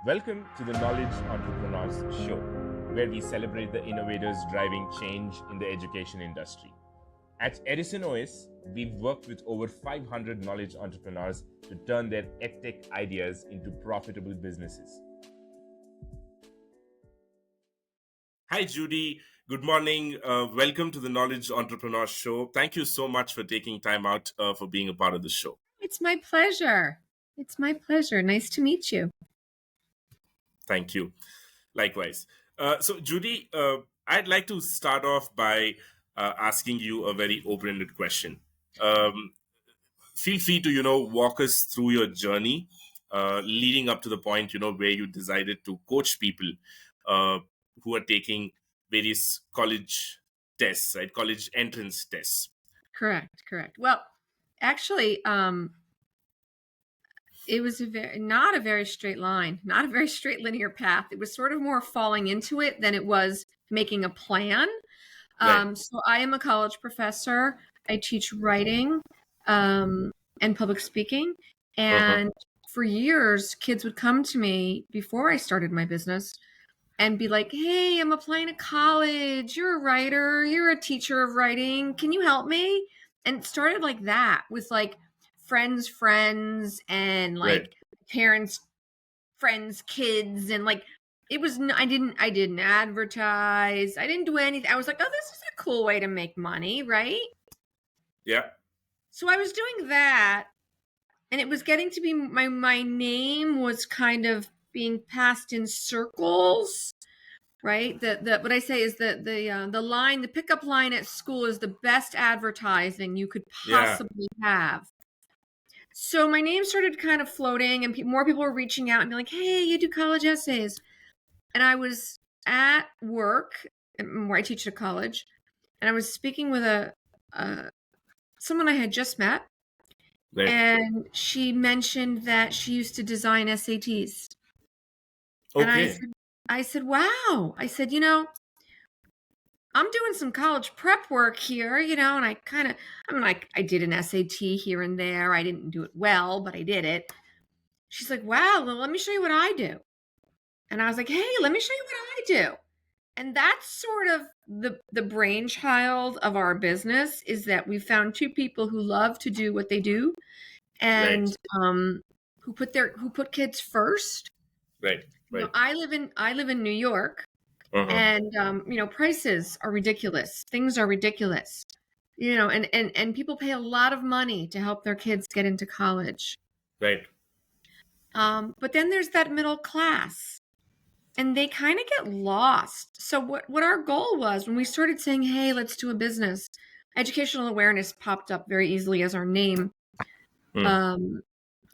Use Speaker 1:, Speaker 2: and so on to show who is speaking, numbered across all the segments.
Speaker 1: Welcome to the Knowledge Entrepreneurs Show, where we celebrate the innovators driving change in the education industry. At Edison OS, we've worked with over 500 knowledge entrepreneurs to turn their edtech ideas into profitable businesses. Hi, Judy. Good morning. Welcome to the Knowledge Entrepreneurs Show. Thank you so much for taking time out for being a part of the show.
Speaker 2: It's my pleasure. It's my pleasure. Nice to meet you.
Speaker 1: Thank you. Likewise. So, Judy, I'd like to start off by asking you a very open-ended question. Feel free to, walk us through your journey leading up to the point, where you decided to coach people who are taking various college tests, right? College entrance tests.
Speaker 2: Correct. Well, actually, it was not a very straight line, not a very straight linear path. It was sort of more falling into it than it was making a plan.
Speaker 1: Right.
Speaker 2: So I am a college professor. I teach writing and public speaking. And for years, kids would come to me before I started my business and be like, hey, I'm applying to college. You're a writer. You're a teacher of writing. Can you help me? And it started like that with like friends and like
Speaker 1: Right.
Speaker 2: parents, friends, kids. And like, it was, I didn't advertise. I didn't do anything. I was like, oh, this is a cool way to make money. Right.
Speaker 1: Yeah.
Speaker 2: So I was doing that, and it was getting to be my name was kind of being passed in circles. Right. The what I say is the pickup line at school is the best advertising you could possibly have. So my name started kind of floating, and more people were reaching out and being like, hey, you do college essays. And I was at work where I teach at a college, and I was speaking with someone I had just met.
Speaker 1: Right.
Speaker 2: And she mentioned that she used to design SATs.
Speaker 1: Okay.
Speaker 2: And I said, wow. I said, I'm doing some college prep work here, and I did an SAT here and there. I didn't do it well, but I did it. She's like, wow, well, let me show you what I do. And I was like, hey, let me show you what I do. And that's sort of the brainchild of our business, is that we found two people who love to do what they do and who put kids first.
Speaker 1: Right.
Speaker 2: I live in New York. And, prices are ridiculous. Things are ridiculous, and people pay a lot of money to help their kids get into college.
Speaker 1: Right.
Speaker 2: But then there's that middle class, and they kind of get lost. So what our goal was when we started saying, hey, let's do a business, educational awareness popped up very easily as our name. And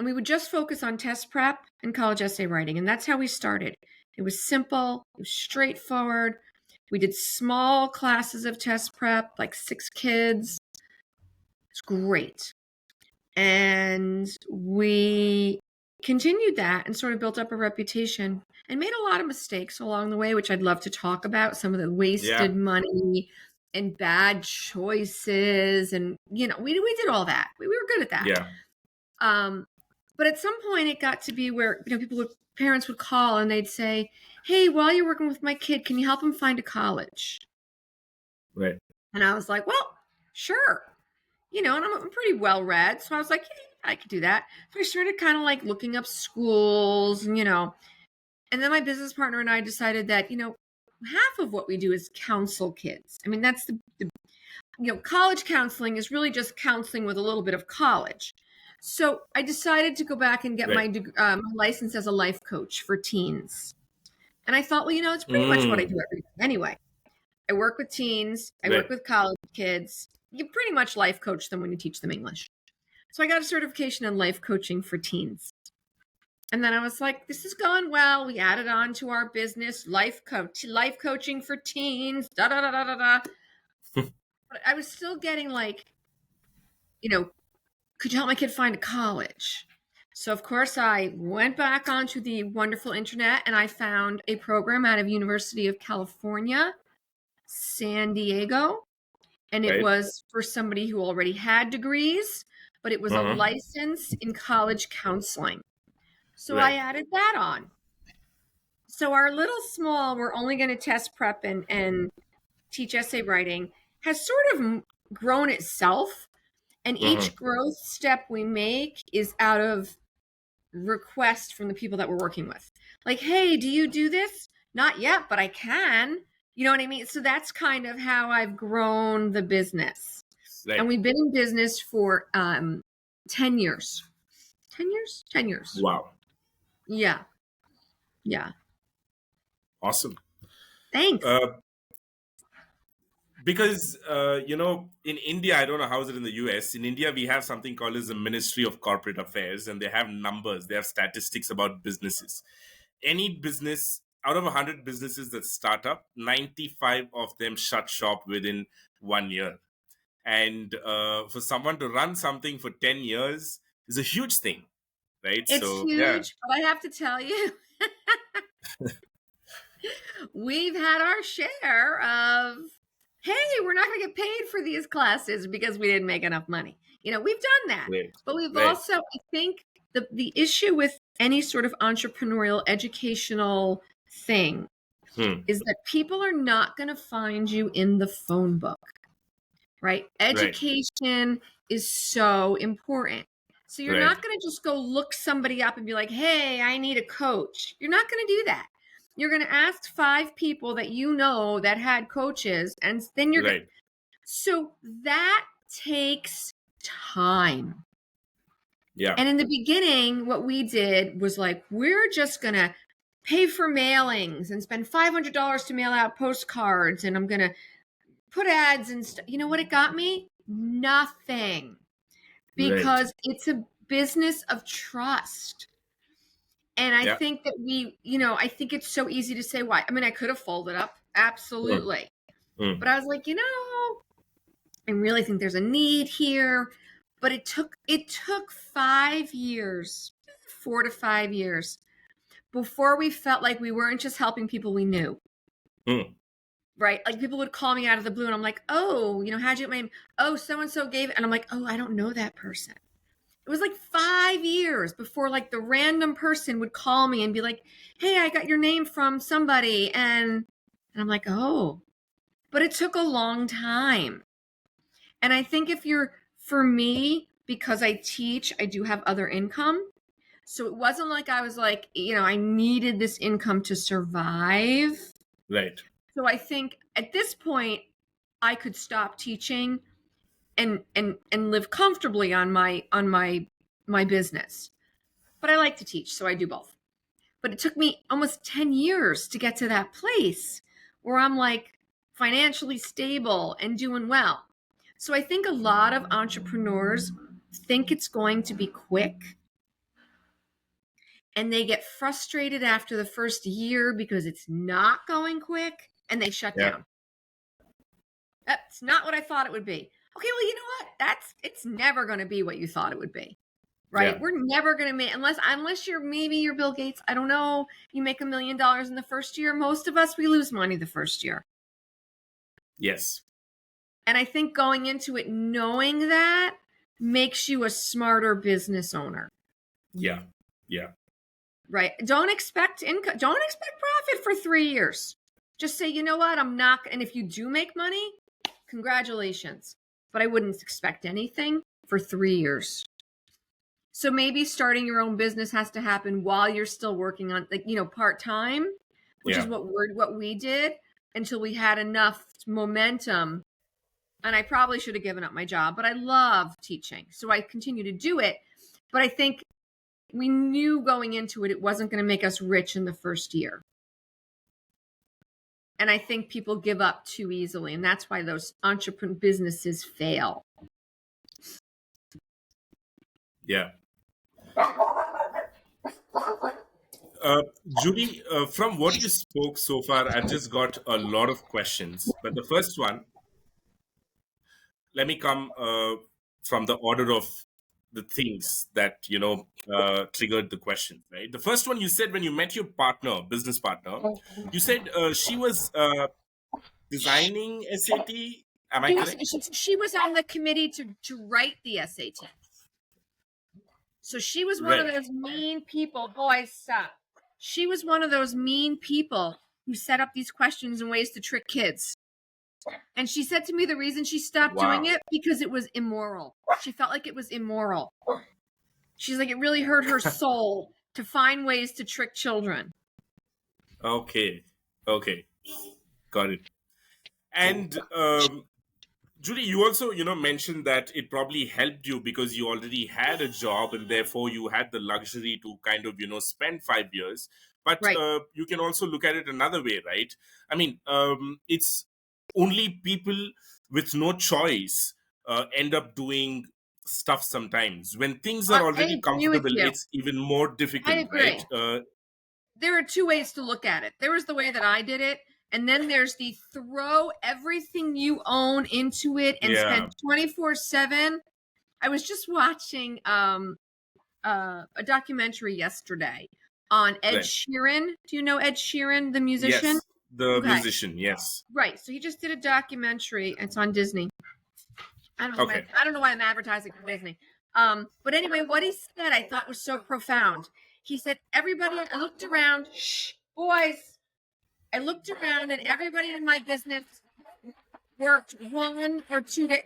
Speaker 2: we would just focus on test prep and college essay writing. And that's how we started. It was simple. It was straightforward. We did small classes of test prep, like 6 kids. It's great. And we continued that and sort of built up a reputation and made a lot of mistakes along the way, which I'd love to talk about. Some of the wasted money and bad choices. And, we did all that. We were good at that.
Speaker 1: Yeah.
Speaker 2: But at some point it got to be where, parents would call and they'd say, hey, while you're working with my kid, can you help him find a college?
Speaker 1: Right.
Speaker 2: And I was like, well, sure. And I'm pretty well read. So I was like, yeah, I could do that. So I started kind of like looking up schools and then my business partner and I decided that, half of what we do is counsel kids. I mean, that's the college counseling is really just counseling with a little bit of college. So I decided to go back and get my license as a life coach for teens. And I thought, well, it's pretty much what I do every day. Anyway, I work with teens. I work with college kids. You pretty much life coach them when you teach them English. So I got a certification in life coaching for teens. And then I was like, this is going well. We added on to our business, life coaching for teens, But I was still getting like, could you help my kid find a college? So, of course, I went back onto the wonderful internet and I found a program out of University of California, San Diego. And it was for somebody who already had degrees, but it was a license in college counseling. So I added that on. So our little small, we're only going to test prep and teach essay writing has sort of grown itself. And
Speaker 1: Hmm.
Speaker 2: each growth step we make is out of request from the people that we're working with. Like, hey, do you do this? Not yet, but I can. You know what I mean? So that's kind of how I've grown the business. And
Speaker 1: Right.
Speaker 2: we've been in business for 10 years. 10 years? 10 years.
Speaker 1: Wow.
Speaker 2: Yeah. Yeah.
Speaker 1: Awesome.
Speaker 2: Thanks.
Speaker 1: Uh, because in India, I don't know how is it in the US. In India, we have something called as the Ministry of Corporate Affairs, and they have numbers, they have statistics about businesses. Any business, out of 100 businesses that start up, 95 of them shut shop within 1 year. And for someone to run something for 10 years is a huge thing, right?
Speaker 2: It's
Speaker 1: So yeah.
Speaker 2: huge, but I have to tell you, we've had our share of, hey, we're not going to get paid for these classes because we didn't make enough money. We've done that.
Speaker 1: Right.
Speaker 2: But we've
Speaker 1: Right.
Speaker 2: also, I think, the issue with any sort of entrepreneurial educational thing
Speaker 1: Hmm.
Speaker 2: is that people are not going to find you in the phone book, right?
Speaker 1: Right.
Speaker 2: Education is so important. So you're
Speaker 1: Right.
Speaker 2: not going to just go look somebody up and be like, hey, I need a coach. You're not going to do that. You're going to ask 5 people that you know that had coaches, and then you're going to.
Speaker 1: Right.
Speaker 2: So that takes time.
Speaker 1: Yeah.
Speaker 2: And in the beginning, what we did was like, we're just going to pay for mailings and spend $500 to mail out postcards. And I'm going to put ads and stuff. You know what it got me? Nothing.
Speaker 1: Right.
Speaker 2: Because it's a business of trust. And I
Speaker 1: Yeah.
Speaker 2: think that I think it's so easy to say why. I mean, I could have folded up.
Speaker 1: Hmm.
Speaker 2: Absolutely.
Speaker 1: Hmm.
Speaker 2: But I was like, I really think there's a need here. But it took 5 years, 4 to 5 years before we felt like we weren't just helping people we knew.
Speaker 1: Hmm.
Speaker 2: Right? Like people would call me out of the blue and I'm like, oh, how'd you get my name? Oh, so and so gave it. And I'm like, oh, I don't know that person. It was like 5 years before like the random person would call me and be like, hey, I got your name from somebody. And I'm like, oh, but it took a long time. And I think for me, because I teach, I do have other income. So it wasn't like I was like, I needed this income to survive.
Speaker 1: Right.
Speaker 2: So I think at this point, I could stop teaching and live comfortably on my business. But I like to teach, so I do both. But it took me almost 10 years to get to that place where I'm like financially stable and doing well. So I think a lot of entrepreneurs think it's going to be quick and they get frustrated after the first year because it's not going quick and they shut
Speaker 1: Yeah.
Speaker 2: down. That's not what I thought it would be. Okay, well, you know what? It's never going to be what you thought it would be. Right?
Speaker 1: Yeah.
Speaker 2: We're never going to make unless you're Bill Gates. I don't know. You make $1 million in the first year. Most of us we lose money the first year.
Speaker 1: Yes.
Speaker 2: And I think going into it knowing that makes you a smarter business owner.
Speaker 1: Yeah. Yeah.
Speaker 2: Right? Don't expect income. Don't expect profit for 3 years. Just say, you know what? I'm not. And if you do make money, congratulations. But I wouldn't expect anything for 3 years. So maybe starting your own business has to happen while you're still working on part-time, which is
Speaker 1: Yeah.
Speaker 2: what we did until we had enough momentum. And I probably should have given up my job, but I love teaching. So I continue to do it. But I think we knew going into it wasn't going to make us rich in the first year. And I think people give up too easily. And that's why those entrepreneur businesses fail.
Speaker 1: Yeah. Judy, from what you spoke so far, I've just got a lot of questions. But the first one, let me come from the order of the things that triggered the question. Right. The first one, you said when you met your partner, business partner, you said she was designing SAT. Am I correct?
Speaker 2: She was on the committee to write the SAT. So she was one of
Speaker 1: Right.
Speaker 2: those mean people. Boys, stop. She was one of those mean people who set up these questions and ways to trick kids. And she said to me the reason she stopped doing
Speaker 1: Wow.
Speaker 2: it because it was immoral. She felt like it was immoral. She's like, it really hurt her soul to find ways to trick children.
Speaker 1: Okay. Okay. Got it. And Judy, you also, mentioned that it probably helped you because you already had a job and therefore you had the luxury to kind of, spend 5 years. But
Speaker 2: Right.
Speaker 1: you can also look at it another way, right? I mean, it's only people with no choice end up doing stuff sometimes. When things are
Speaker 2: I
Speaker 1: already
Speaker 2: agree with
Speaker 1: comfortable,
Speaker 2: you.
Speaker 1: it's even more
Speaker 2: I
Speaker 1: difficult, right?
Speaker 2: agree. There are two ways to look at it. There was the way that I did it, and then there's the throw everything you own into it and
Speaker 1: Yeah,
Speaker 2: spend 24/7. I was just watching a documentary yesterday on Ed
Speaker 1: right.
Speaker 2: Sheeran. Do you know Ed Sheeran, the musician?
Speaker 1: Yes, the
Speaker 2: Okay.
Speaker 1: musician, yes.
Speaker 2: Right. So he just did a documentary. It's on Disney.
Speaker 1: Okay.
Speaker 2: I don't know why I'm advertising for Disney. But anyway, what he said I thought was so profound. He said, everybody, I looked around, shh, boys, I looked around and everybody in my business worked 1 or 2 days.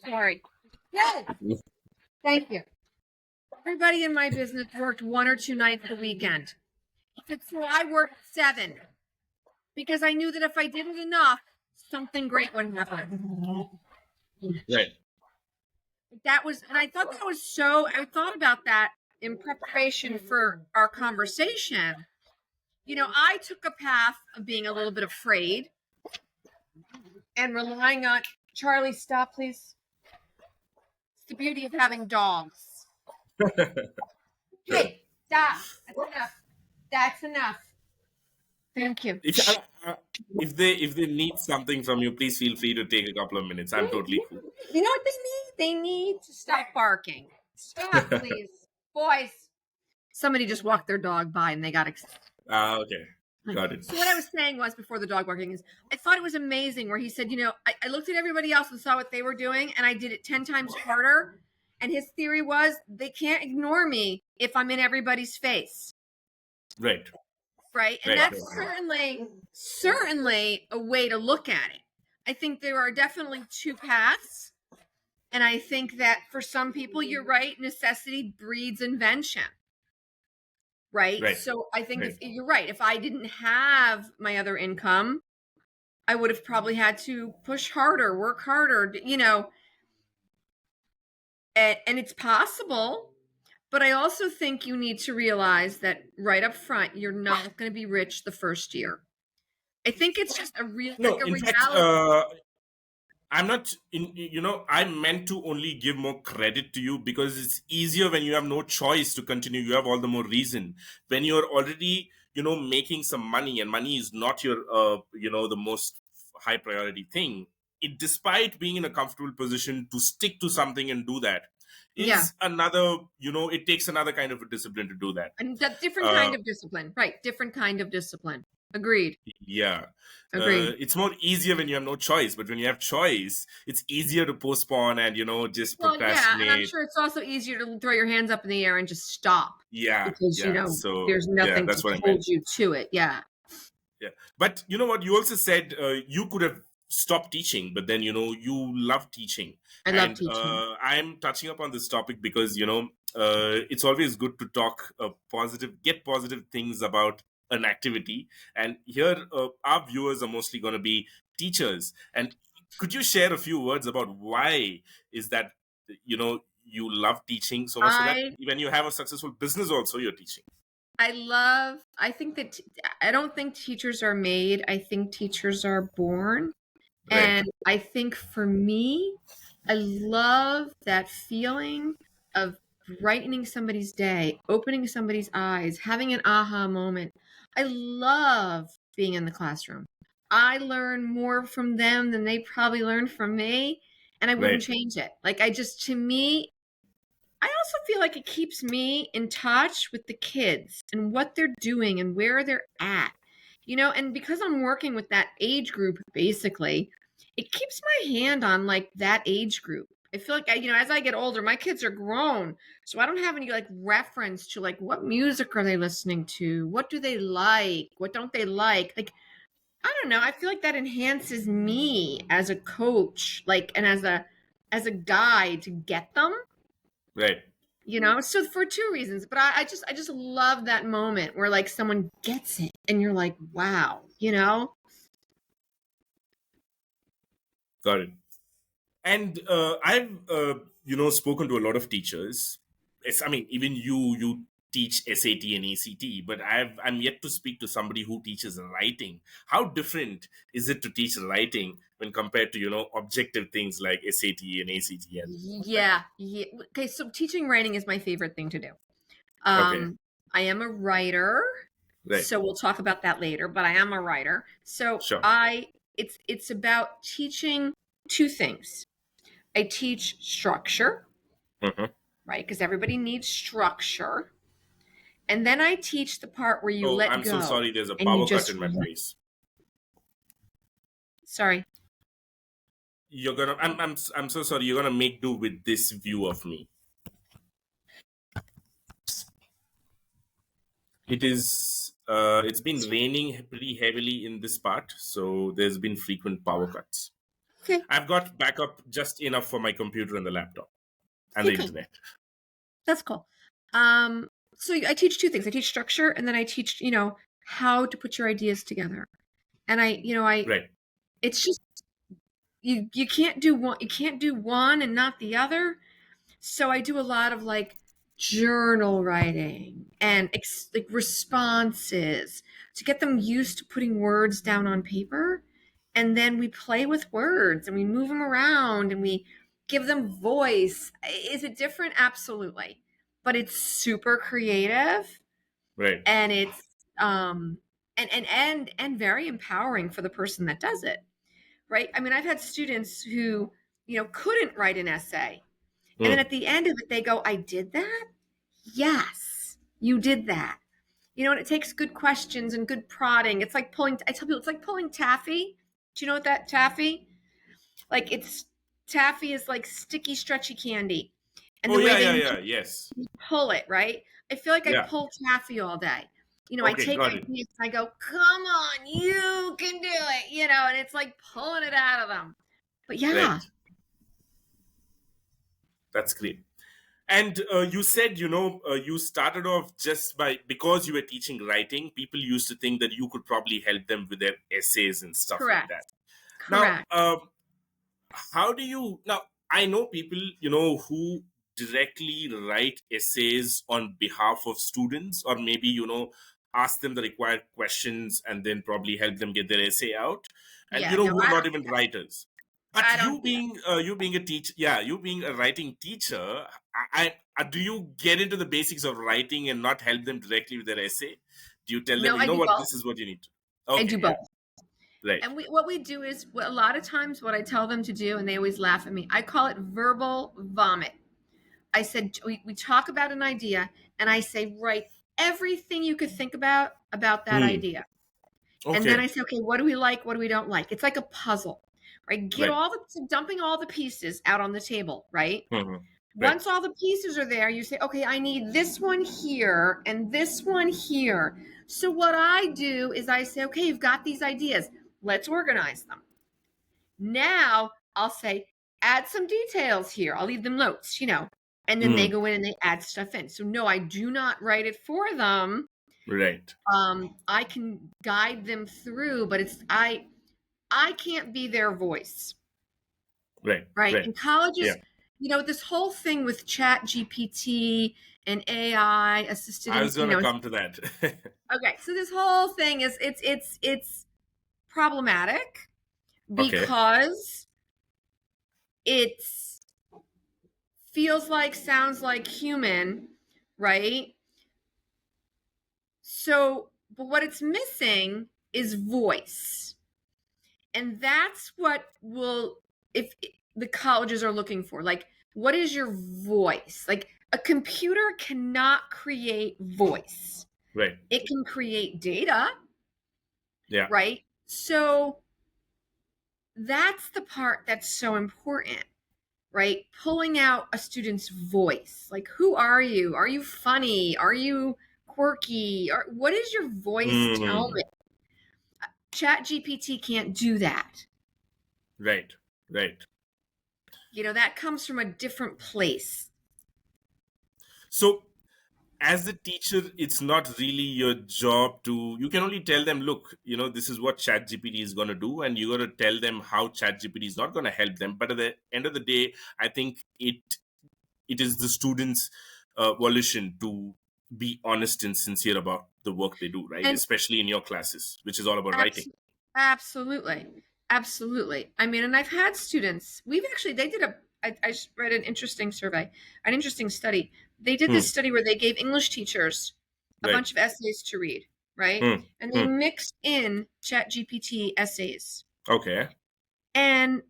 Speaker 2: Sorry. Yes. Thank you. Everybody in my business worked 1 or 2 nights a weekend. He said, so I worked 7 because I knew that if I did it enough, something great would happen.
Speaker 1: Right.
Speaker 2: That was, and I thought that was I thought about that in preparation for our conversation. I took a path of being a little bit afraid and relying on, Charlie, stop, please. It's the beauty of having dogs. Hey, stop. That's enough. That's enough. Thank you.
Speaker 1: If if they need something from you, please feel free to take a couple of minutes. I'm totally cool.
Speaker 2: You know what they need? They need to stop barking. Stop, please. Boys. Somebody just walked their dog by and they got excited.
Speaker 1: Okay, got it.
Speaker 2: So what I was saying was before the dog barking is I thought it was amazing where he said, I looked at everybody else and saw what they were doing and I did it 10 times harder. And his theory was they can't ignore me if I'm in everybody's face.
Speaker 1: Right.
Speaker 2: Right. And
Speaker 1: Right.
Speaker 2: that's certainly a way to look at it. I think there are definitely two paths. And I think that for some people, you're right, necessity breeds invention. Right.
Speaker 1: Right.
Speaker 2: So I think
Speaker 1: Right.
Speaker 2: you're right. If I didn't have my other income, I would have probably had to push harder, work harder, and it's possible. But I also think you need to realize that right up front, you're not going to be rich the first year. I think it's just a real,
Speaker 1: No,
Speaker 2: like a
Speaker 1: in fact,
Speaker 2: reality.
Speaker 1: I'm not in, I meant to only give more credit to you because it's easier when you have no choice to continue. You have all the more reason. When you're already, making some money and money is not your, the most high priority thing. Despite being in a comfortable position to stick to something and do that
Speaker 2: Yeah.
Speaker 1: is another, it takes another kind of a discipline to do that.
Speaker 2: And a different kind of discipline. Right. Different kind of discipline. Agreed.
Speaker 1: Yeah.
Speaker 2: Agreed.
Speaker 1: It's more easier when you have no choice, but when you have choice, it's easier to postpone and, just
Speaker 2: Well, yeah. And I'm
Speaker 1: procrastinate.
Speaker 2: sure it's also easier to throw your hands up in the air and just stop
Speaker 1: Yeah.
Speaker 2: because,
Speaker 1: Yeah. So,
Speaker 2: there's
Speaker 1: yeah,
Speaker 2: nothing to
Speaker 1: that's what I meant.
Speaker 2: hold you to it. Yeah.
Speaker 1: Yeah. But you know what? You also said you could have stopped teaching, but then, you love teaching.
Speaker 2: I love
Speaker 1: And
Speaker 2: teaching.
Speaker 1: I'm touching upon this topic because, it's always good to talk get positive things about an activity. And here, our viewers are mostly going to be teachers. And could you share a few words about why is that, you love teaching so much so that
Speaker 2: I
Speaker 1: when you have a successful business also, you're teaching?
Speaker 2: I think that I don't think teachers are made. I think teachers are born.
Speaker 1: Right.
Speaker 2: And I think for me, I love that feeling of brightening somebody's day, opening somebody's eyes, having an aha moment. I love being in the classroom. I learn more from them than they probably learn from me, and I wouldn't
Speaker 1: Right.
Speaker 2: change it. To me, I also feel like it keeps me in touch with the kids and what they're doing and where they're at. And because I'm working with that age group, basically, it keeps my hand on like that age group. I feel like as I get older, my kids are grown, so I don't have any like reference to like what music are they listening to, what do they like, what don't they like. Like I don't know. I feel like that enhances me as a coach, like, and as a guide to get them.
Speaker 1: Right.
Speaker 2: So for two reasons, but I just love that moment where like someone gets it and you're like, wow.
Speaker 1: Got it. And I've spoken to a lot of teachers. It's, I mean, even you teach SAT and ACT, but I'm yet to speak to somebody who teaches writing. How different is it to teach writing when compared to objective things like SAT and ACT and like that?
Speaker 2: Yeah. Okay, so teaching writing is my favorite thing to do.
Speaker 1: Okay.
Speaker 2: I am a writer,
Speaker 1: Right.
Speaker 2: so we'll talk about that later, but I am a writer. So
Speaker 1: Sure.
Speaker 2: it's about teaching two things. I teach structure,
Speaker 1: Hmm.
Speaker 2: right? Because everybody needs structure. And then I teach the part where you
Speaker 1: Oh,
Speaker 2: let
Speaker 1: I'm so
Speaker 2: go
Speaker 1: sorry. There's a
Speaker 2: and you
Speaker 1: power cut
Speaker 2: just
Speaker 1: in my place.
Speaker 2: sorry.
Speaker 1: I'm so sorry. You're gonna make do with this view of me. It's been raining pretty heavily in this part, so there's been frequent power cuts.
Speaker 2: Okay.
Speaker 1: I've got backup just enough for my computer and the laptop and the
Speaker 2: Okay.
Speaker 1: internet.
Speaker 2: That's cool. Um, so I teach two things. I teach structure and then I teach, how to put your ideas together. And I
Speaker 1: Right.
Speaker 2: it's just you can't do one and not the other. So I do a lot of like journal writing and like responses to get them used to putting words down on paper. And then we play with words and we move them around and we give them voice. Is it different? Absolutely. But it's super creative
Speaker 1: Right.
Speaker 2: and it's um and very empowering for the person that does it. Right? I mean, I've had students who, couldn't write an essay and then
Speaker 1: Hmm.
Speaker 2: at the end of it, they go, I did that? Yes, you did that. And it takes good questions and good prodding. It's like I tell people, it's like pulling taffy. Do you know what that taffy? Like taffy is like sticky, stretchy candy. And
Speaker 1: Oh,
Speaker 2: the way
Speaker 1: yeah,
Speaker 2: they
Speaker 1: yeah,
Speaker 2: make
Speaker 1: yeah. Yes.
Speaker 2: pull it, right? I feel like I
Speaker 1: Yeah.
Speaker 2: pull taffy all day. I
Speaker 1: Okay.
Speaker 2: take
Speaker 1: Got it.
Speaker 2: ideas and I go, come on, you can do it, and it's like pulling it out of them. But yeah,
Speaker 1: Right. That's great. And you said, you started off just by because you were teaching writing. People used to think that you could probably help them with their essays and stuff like
Speaker 2: correct,
Speaker 1: that. Now,
Speaker 2: correct.
Speaker 1: how do you now? I know people who directly write essays on behalf of students, or maybe ask them the required questions and then probably help them get their essay out, and
Speaker 2: Yeah, no,
Speaker 1: who are
Speaker 2: I
Speaker 1: not
Speaker 2: don't
Speaker 1: even
Speaker 2: do that.
Speaker 1: writers. But
Speaker 2: I don't do that.
Speaker 1: you being a teacher, yeah, you being a writing teacher, do you get into the basics of writing and not help them directly with their essay? Do you tell them,
Speaker 2: No,
Speaker 1: you
Speaker 2: I
Speaker 1: know
Speaker 2: do
Speaker 1: what,
Speaker 2: both.
Speaker 1: this is what you need to?
Speaker 2: I
Speaker 1: Okay,
Speaker 2: do
Speaker 1: yeah,
Speaker 2: both.
Speaker 1: right.
Speaker 2: And what we do is a lot of times what I tell them to do, and they always laugh at me. I call it verbal vomit. I said we talk about an idea, and I say write everything you could think about that
Speaker 1: Hmm.
Speaker 2: idea, and then I
Speaker 1: Okay.
Speaker 2: say, okay, what do we like? What do we don't like? It's like a puzzle, right?
Speaker 1: Right.
Speaker 2: Dumping all the pieces out on the table, right?
Speaker 1: Hmm. Right.
Speaker 2: Once all the pieces are there, you say, okay, I need this one here and this one here. So what I do is I say, okay, you've got these ideas. Let's organize them. Now I'll say, add some details here. I'll leave them notes, and then they
Speaker 1: Hmm.
Speaker 2: go in and they add stuff in. So no, I do not write it for them.
Speaker 1: Right.
Speaker 2: I can guide them through, but I can't be their voice.
Speaker 1: Right.
Speaker 2: Right.
Speaker 1: Right.
Speaker 2: In colleges,
Speaker 1: Yeah.
Speaker 2: this whole thing with chat GPT and AI assisted
Speaker 1: I
Speaker 2: in,
Speaker 1: was gonna come to that.
Speaker 2: okay. So this whole thing is it's problematic
Speaker 1: Okay.
Speaker 2: because it's feels like, sounds like human, right? So, but what it's missing is voice. And that's what if the colleges are looking for. Like, what is your voice? Like, a computer cannot create voice,
Speaker 1: Right.
Speaker 2: it can create data,
Speaker 1: Yeah.
Speaker 2: right? So, that's the part that's so important. right? Pulling out a student's voice. Like, who are you? Are you funny? Are you quirky? Or what does your voice tell
Speaker 1: Mm.
Speaker 2: me? Chat GPT can't do that.
Speaker 1: Right. Right.
Speaker 2: That comes from a different place.
Speaker 1: So as a teacher, it's not really your job to, you can only tell them, look, this is what ChatGPT is going to do, and you're going to tell them how ChatGPT is not going to help them. But at the end of the day, I think it is the students' volition to be honest and sincere about the work they do, right?
Speaker 2: And
Speaker 1: Especially in your classes, which is all about writing.
Speaker 2: abs- absolutely. Absolutely. I mean, and I've had students, they did I read an interesting survey, an interesting study. They did this
Speaker 1: Hmm.
Speaker 2: study where they gave English teachers a
Speaker 1: Right.
Speaker 2: bunch of essays to read, right?
Speaker 1: Hmm.
Speaker 2: And they
Speaker 1: Hmm.
Speaker 2: mixed in Chat GPT essays.
Speaker 1: Okay.
Speaker 2: And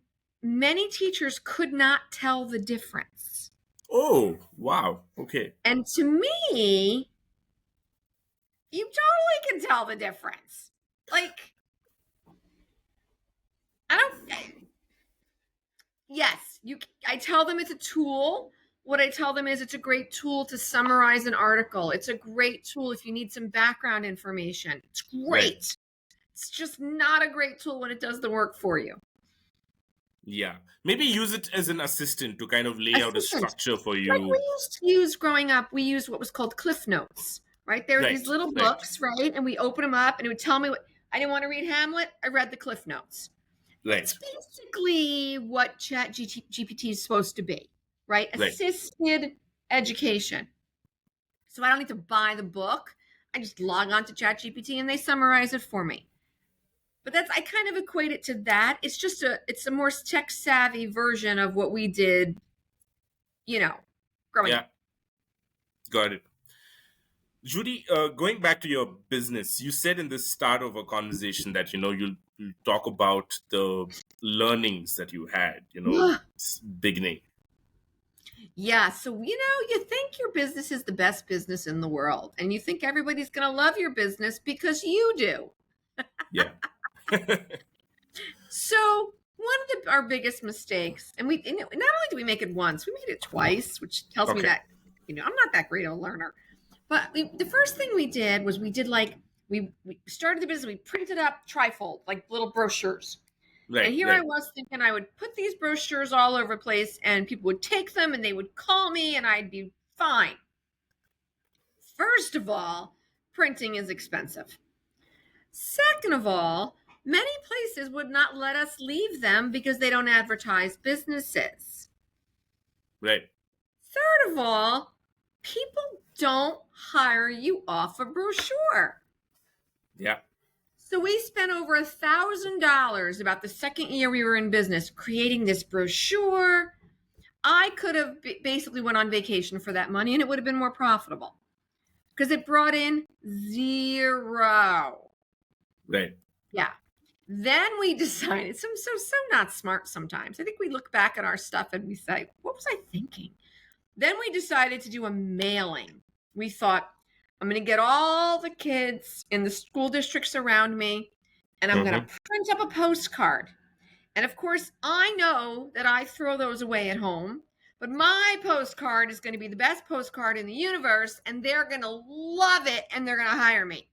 Speaker 2: many teachers could not tell the difference.
Speaker 1: Oh, wow. Okay.
Speaker 2: And to me, you totally can tell the difference. Like, I don't. Yes, I tell them it's a tool. What I tell them is it's a great tool to summarize an article. It's a great tool if you need some background information. It's
Speaker 1: Right.
Speaker 2: great. It's just not a great tool when it does the work for you.
Speaker 1: Yeah. Maybe use it as an assistant to kind of lay out a
Speaker 2: Assistant,
Speaker 1: structure for
Speaker 2: like we
Speaker 1: you.
Speaker 2: used to use growing up, we used what was called Cliff Notes, right? There were
Speaker 1: Right.
Speaker 2: these little
Speaker 1: Right.
Speaker 2: books, right? And we open them up and it would tell me what I didn't want to read Hamlet. I read the Cliff Notes. It's
Speaker 1: Right.
Speaker 2: basically what Chat GPT is supposed to be, right?
Speaker 1: Right.
Speaker 2: Assisted education. So I don't need to buy the book. I just log on to Chat GPT and they summarize it for me. But I kind of equate it to that. It's a more tech savvy version of what we did, growing
Speaker 1: Yeah.
Speaker 2: up.
Speaker 1: Got it. Judy, going back to your business, you said in the start of a conversation that you'll talk about the learnings that you had, beginning.
Speaker 2: Yeah, so you think your business is the best business in the world, and you think everybody's going to love your business because you do.
Speaker 1: Yeah.
Speaker 2: So one of our biggest mistakes, and not only did we make it once, we made it twice, which tells me
Speaker 1: Okay.
Speaker 2: that I'm not that great of a learner. But the first thing we did was we started the business. We printed up trifold, like little brochures. And
Speaker 1: Right.
Speaker 2: here I
Speaker 1: Right.
Speaker 2: was thinking I would put these brochures all over the place, and people would take them, and they would call me, and I'd be fine. First of all, printing is expensive. Second of all, many places would not let us leave them because they don't advertise businesses.
Speaker 1: Right.
Speaker 2: Third of all, people don't hire you off a brochure.
Speaker 1: Yeah.
Speaker 2: So we spent over $1,000 about the second year we were in business creating this brochure. I could have basically went on vacation for that money and it would have been more profitable because it brought in zero.
Speaker 1: Right.
Speaker 2: Yeah. Then we decided, so not smart sometimes. I think we look back at our stuff and we say, what was I thinking? Then we decided to do a mailing. We thought, I'm going to get all the kids in the school districts around me and I'm going to
Speaker 1: Mm-hmm.
Speaker 2: print up a postcard. And of course, I know that I throw those away at home, but my postcard is going to be the best postcard in the universe and they're going to love it and they're going to hire me.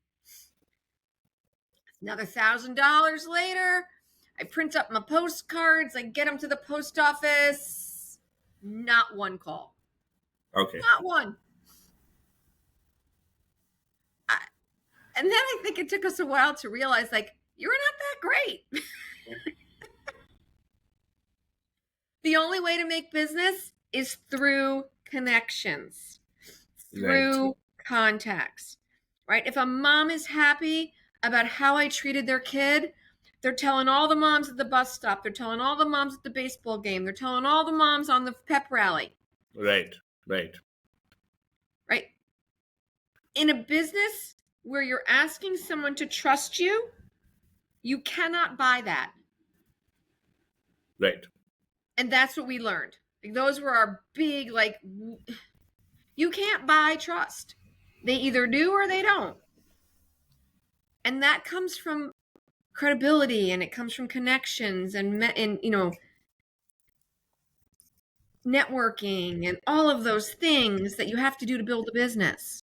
Speaker 2: Another $1,000 later, I print up my postcards, I get them to the post office. Not one call.
Speaker 1: Okay.
Speaker 2: Not one. And then I think it took us a while to realize, like, you're not that great. The only way to make business is through connections,
Speaker 1: Right.
Speaker 2: through contacts, right? If a mom is happy about how I treated their kid, they're telling all the moms at the bus stop. They're telling all the moms at the baseball game. They're telling all the moms on the pep rally.
Speaker 1: Right. Right.
Speaker 2: Right? In a business where you're asking someone to trust you, you cannot buy that.
Speaker 1: Right.
Speaker 2: And that's what we learned. Like, those were our big, you can't buy trust. They either do or they don't. And that comes from credibility and it comes from connections and networking and all of those things that you have to do to build a business,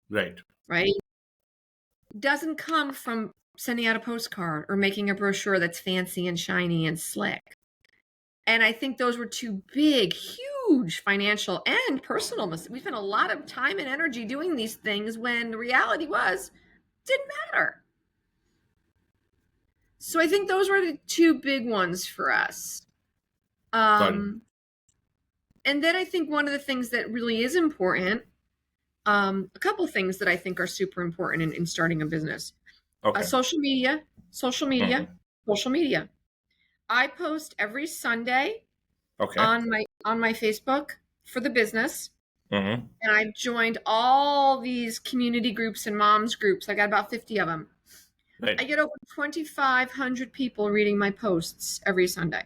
Speaker 1: Right.
Speaker 2: right? Doesn't come from sending out a postcard or making a brochure that's fancy and shiny and slick. And I think those were two big, huge financial and personal mistakes. We spent a lot of time and energy doing these things when the reality was, didn't matter. So I think those were the two big ones for us.
Speaker 1: Got it.
Speaker 2: And then I think one of the things that really is important, a couple things that I think are super important in starting a business.
Speaker 1: Okay.
Speaker 2: Social media, social media,
Speaker 1: Mhm.
Speaker 2: social media. I post every Sunday
Speaker 1: Okay.
Speaker 2: on my Facebook for the business.
Speaker 1: Mm-hmm.
Speaker 2: And I joined all these community groups and moms groups. I got about 50 of them.
Speaker 1: Right.
Speaker 2: I get over 2,500 people reading my posts every Sunday.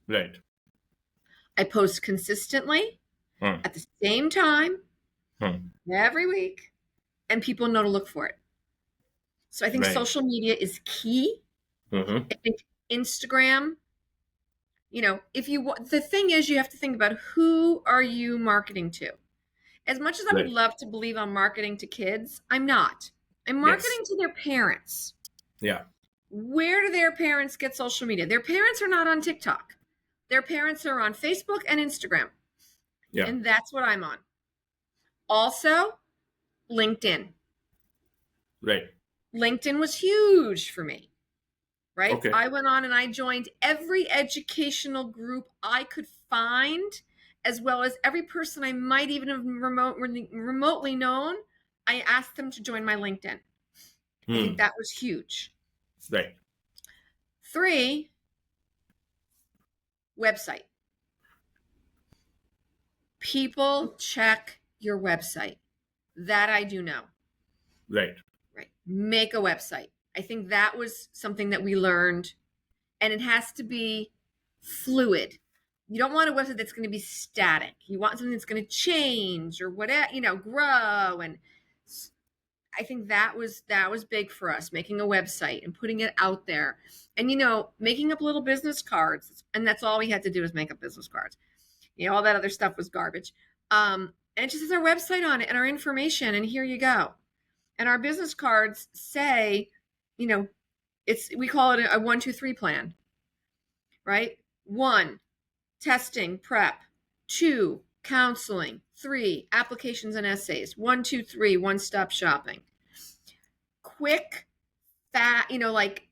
Speaker 1: Right.
Speaker 2: I post consistently
Speaker 1: Mm.
Speaker 2: at the same time
Speaker 1: Mm.
Speaker 2: every week, and people know to look for it. So I think
Speaker 1: Right.
Speaker 2: social media is key.
Speaker 1: Mm-hmm.
Speaker 2: I think Instagram, if the thing is, you have to think about who are you marketing to. As much as I would
Speaker 1: Right.
Speaker 2: love to believe I'm marketing to kids, I'm not. I'm
Speaker 1: Yes.
Speaker 2: marketing to their parents.
Speaker 1: Yeah.
Speaker 2: Where do their parents get social media? Their parents are not on TikTok. Their parents are on Facebook and Instagram.
Speaker 1: Yeah.
Speaker 2: And that's what I'm on. Also, LinkedIn.
Speaker 1: Right.
Speaker 2: LinkedIn was huge for me, right?
Speaker 1: Okay.
Speaker 2: I went on and I joined every educational group I could find, as well as every person I might even have remotely known. I asked them to join my LinkedIn. I think
Speaker 1: Hmm.
Speaker 2: that was huge.
Speaker 1: Right.
Speaker 2: 3, website. People check your website. That I do know.
Speaker 1: Right.
Speaker 2: Right. Make a website. I think that was something that we learned, and it has to be fluid. You don't want a website that's going to be static. You want something that's going to change or whatever, grow. And I think that was big for us, making a website and putting it out there. And making up little business cards, and that's all we had to do is make up business cards. All that other stuff was garbage. And it just has our website on it and our information, and here you go. And our business cards say, we call it a 1-2-3 plan, right? 1, testing, prep. 2, counseling. 3, applications and essays. 1, 2, 3, one-stop shopping. Quick, fat, like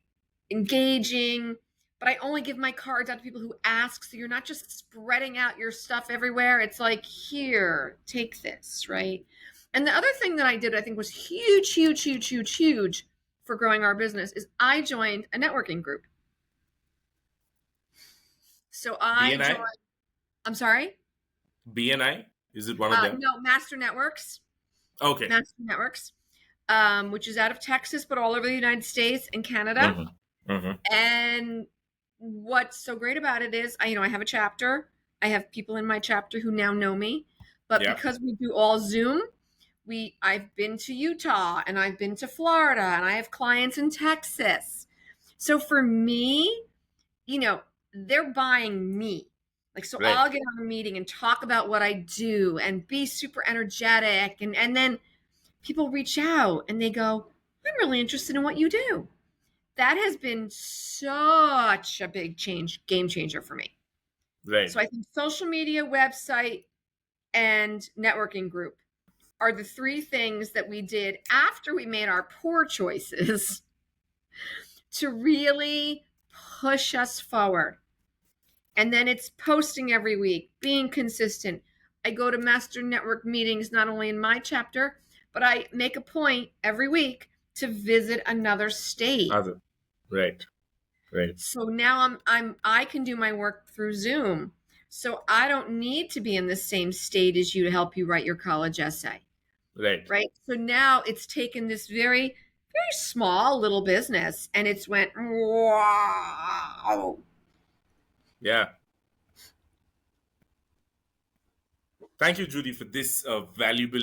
Speaker 2: engaging, but I only give my cards out to people who ask. So you're not just spreading out your stuff everywhere. It's like, here, take this, right? And the other thing that I did, I think was huge, huge, huge, huge, huge for growing our business is I joined a networking group. So I joined,
Speaker 1: BNI.
Speaker 2: I'm sorry?
Speaker 1: BNI. Is it one of them?
Speaker 2: No, Master Networks.
Speaker 1: Okay.
Speaker 2: Master Networks, which is out of Texas, but all over the United States and Canada.
Speaker 1: Mm-hmm. Mm-hmm.
Speaker 2: And what's so great about it is, I have a chapter. I have people in my chapter who now know me, but
Speaker 1: Yeah.
Speaker 2: because we do all Zoom, I've been to Utah and I've been to Florida and I have clients in Texas. So for me, they're buying me. Like, so
Speaker 1: Right.
Speaker 2: I'll get on a meeting and talk about what I do and be super energetic. And then people reach out and they go, I'm really interested in what you do. That has been such a big game changer for me.
Speaker 1: Right.
Speaker 2: So I think social media, website, and networking group are the 3 things that we did after we made our poor choices to really push us forward. And then it's posting every week, being consistent. I go to master network meetings, not only in my chapter, but I make a point every week to visit another state.
Speaker 1: Other. Right. Right.
Speaker 2: So now I can do my work through Zoom. So I don't need to be in the same state as you to help you write your college essay.
Speaker 1: Right.
Speaker 2: Right. So now it's taken this very, very small little business and it's went, wow.
Speaker 1: Yeah. Thank you, Judy, for this valuable,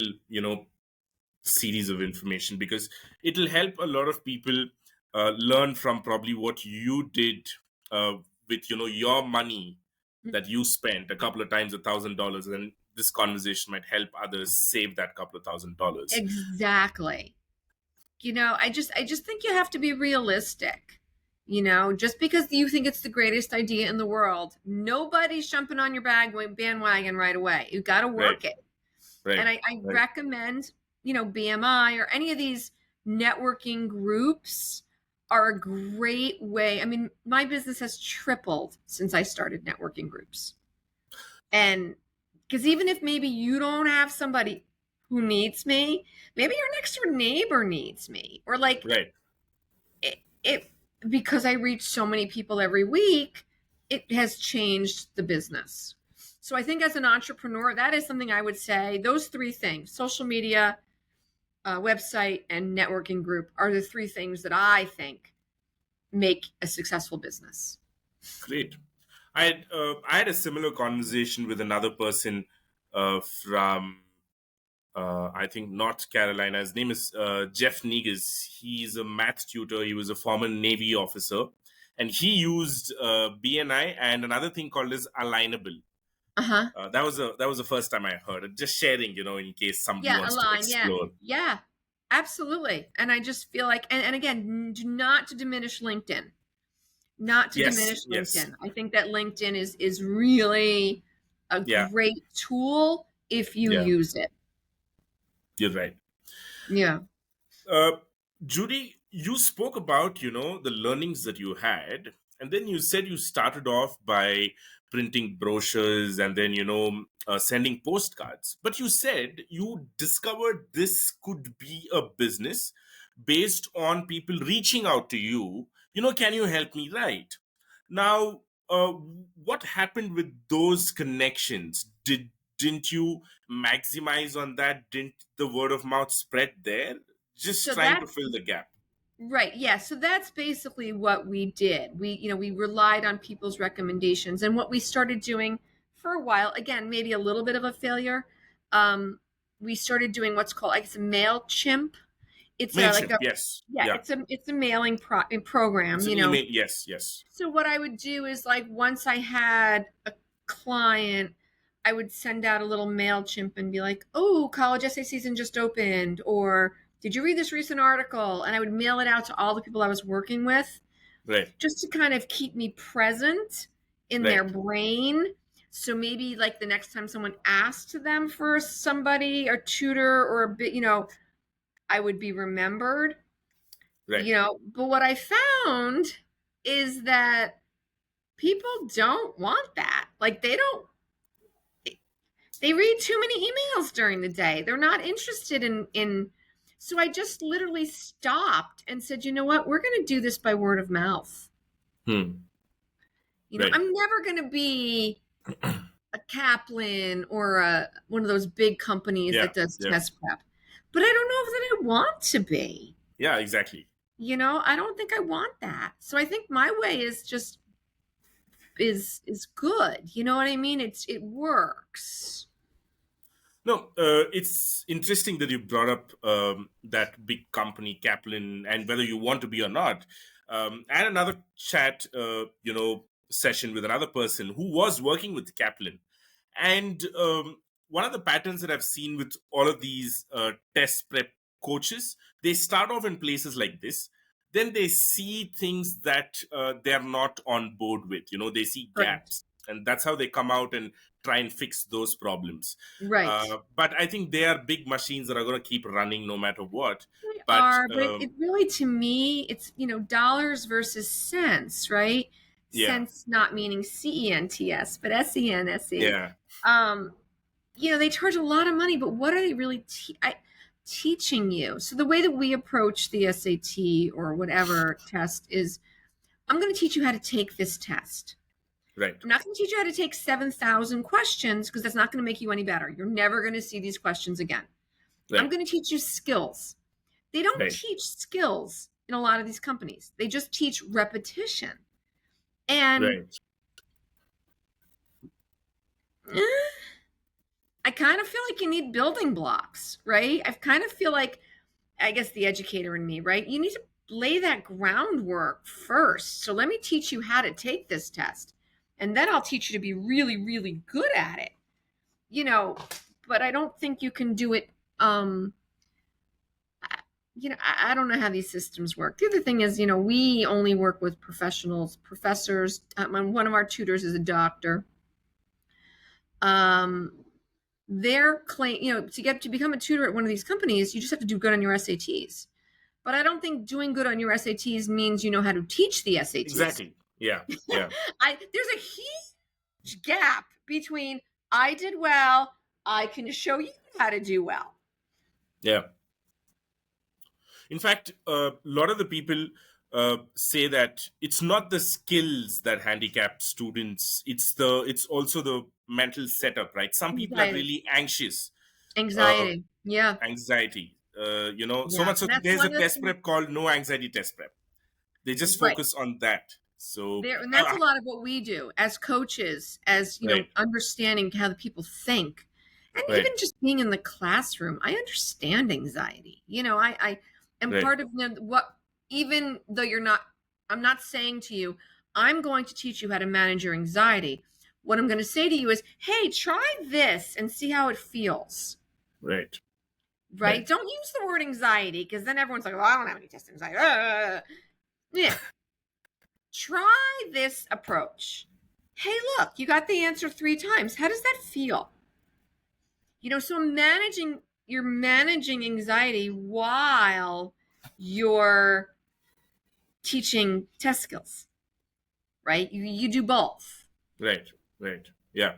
Speaker 1: series of information, because it'll help a lot of people learn from probably what you did with, your money that you spent a couple of times $1,000, and this conversation might help others save that couple of $1,000.
Speaker 2: Exactly. I just think you have to be realistic. Just because you think it's the greatest idea in the world, nobody's jumping on your bandwagon right away. You got to
Speaker 1: Right,
Speaker 2: work it. And
Speaker 1: right,
Speaker 2: I
Speaker 1: right.
Speaker 2: recommend, BMI or any of these networking groups are a great way. I mean, my business has tripled since I started networking groups. And because even if maybe you don't have somebody who needs me, maybe your next door neighbor needs me. Or like
Speaker 1: Right.
Speaker 2: it because I reach so many people every week, it has changed the business. So I think as an entrepreneur, that is something I would say. Those three things: social media, website, and networking group are the three things that I think make a successful business.
Speaker 1: Great. I had a similar conversation with another person from I think North Carolina. His name is Jeff Negus. He's a math tutor. He was a former Navy officer, and he used BNI and another thing called as alignable.
Speaker 2: Uh-huh.
Speaker 1: That was the first time I heard it. Just sharing, in case somebody
Speaker 2: Yeah,
Speaker 1: wants to
Speaker 2: align. Yeah.
Speaker 1: explore.
Speaker 2: Yeah. Absolutely. And I just feel like and again, do not to diminish LinkedIn. Not to
Speaker 1: Yes,
Speaker 2: diminish
Speaker 1: yes,
Speaker 2: LinkedIn. I think that LinkedIn is really a
Speaker 1: yeah,
Speaker 2: great tool if you
Speaker 1: yeah.
Speaker 2: use it.
Speaker 1: You're right.
Speaker 2: Yeah.
Speaker 1: Uh, Judy, you spoke about, the learnings that you had, and then you said you started off by printing brochures and then, sending postcards. But you said you discovered this could be a business based on people reaching out to you. Can you help me write? Now, what happened with those connections? Didn't you maximize on that? Didn't the word of mouth spread there? Just
Speaker 2: So
Speaker 1: trying to
Speaker 2: that's
Speaker 1: fill the gap.
Speaker 2: right. Yeah. So that's basically what we did. We relied on people's recommendations. And what we started doing for a while, again, maybe a little bit of a failure. Um, we started doing what's called, I guess, a MailChimp. It's a like
Speaker 1: Mailchimp,
Speaker 2: a
Speaker 1: yes,
Speaker 2: yeah,
Speaker 1: yeah.
Speaker 2: it's a mailing program,
Speaker 1: It's an email, yes, yes.
Speaker 2: So what I would do is like once I had a client, I would send out a little MailChimp and be like, "Oh, college essay season just opened," or "Did you read this recent article?" And I would mail it out to all the people I was working with
Speaker 1: Right,
Speaker 2: just to kind of keep me present in their
Speaker 1: right,
Speaker 2: brain. So maybe like the next time someone asked them for somebody, a tutor or a bit, I would be remembered.
Speaker 1: right.
Speaker 2: But what I found is that people don't want that. Like they read too many emails during the day. They're not interested in so I just literally stopped and said, "You know what? We're going to do this by word of mouth."
Speaker 1: Hmm. Right.
Speaker 2: I'm never going to be a Kaplan or one of those big companies
Speaker 1: Yeah,
Speaker 2: that does
Speaker 1: yeah,
Speaker 2: test prep. But I don't know if that I want to be.
Speaker 1: yeah, exactly.
Speaker 2: I don't think I want that. So I think my way is just is good. You know what I mean? It works.
Speaker 1: No, it's interesting that you brought up that big company, Kaplan, and whether you want to be or not. I had another chat, session with another person who was working with Kaplan, and one of the patterns that I've seen with all of these test prep coaches, they start off in places like this. Then they see things that they're not on board with. They see
Speaker 2: Correct.
Speaker 1: gaps, and that's how they come out and try and fix those problems.
Speaker 2: Right.
Speaker 1: But I think they are big machines that are going to keep running no matter what.
Speaker 2: They
Speaker 1: But
Speaker 2: are, but it really, to me, it's, dollars versus cents, right?
Speaker 1: yeah,
Speaker 2: Cents not meaning CENTS, but SENSE.
Speaker 1: yeah,
Speaker 2: Um, they charge a lot of money, but what are they really teaching you? So the way that we approach the SAT or whatever test is, I'm going to teach you how to take this test.
Speaker 1: right,
Speaker 2: I'm not going to teach you how to take 7,000 questions because that's not going to make you any better. You're never going to see these questions again. I'm
Speaker 1: right,
Speaker 2: going to teach you skills. They don't
Speaker 1: right,
Speaker 2: teach skills in a lot of these companies. They just teach repetition. And
Speaker 1: right,
Speaker 2: eh, I kind of feel like you need building blocks, right? I kind of feel like, I guess the educator in me, right? You need to lay that groundwork first. So let me teach you how to take this test. and then I'll teach you to be really, really good at it. You know, but I don't think you can do it. I don't know how these systems work. The other thing is, we only work with professionals, professors. One of our tutors is a doctor. Their claim, to become a tutor at one of these companies, you just have to do good on your SATs. But I don't think doing good on your SATs means you know how to teach the SATs.
Speaker 1: Exactly. Yeah. Yeah.
Speaker 2: There's a huge gap between I did well, I can show you how to do well.
Speaker 1: Yeah. In fact, a lot of the people say that it's not the skills that handicap students; it's also the mental setup, right? Some people are
Speaker 2: Anxiety.
Speaker 1: really anxious, uh,
Speaker 2: Anxiety. Yeah.
Speaker 1: anxiety. So
Speaker 2: Yeah.
Speaker 1: much so
Speaker 2: And that's
Speaker 1: there's
Speaker 2: one
Speaker 1: a
Speaker 2: of the
Speaker 1: test
Speaker 2: things.
Speaker 1: prep called no anxiety test prep. They just
Speaker 2: Right.
Speaker 1: focus on that. So
Speaker 2: And that's a lot of what we do as coaches, as
Speaker 1: right,
Speaker 2: understanding how the people think. And even
Speaker 1: right,
Speaker 2: just being in the classroom, I understand anxiety. I am
Speaker 1: right,
Speaker 2: part of what, even though I'm not saying to you, I'm going to teach you how to manage your anxiety. What I'm going to say to you is, hey, try this and see how it feels.
Speaker 1: right,
Speaker 2: Right?
Speaker 1: right,
Speaker 2: Don't use the word anxiety, because then everyone's like, well, I don't have any test anxiety. Yeah. Try this approach. Hey, look, you got the answer 3 times. How does that feel? So you're managing anxiety while you're teaching test skills, right? You do both.
Speaker 1: right, right. Yeah.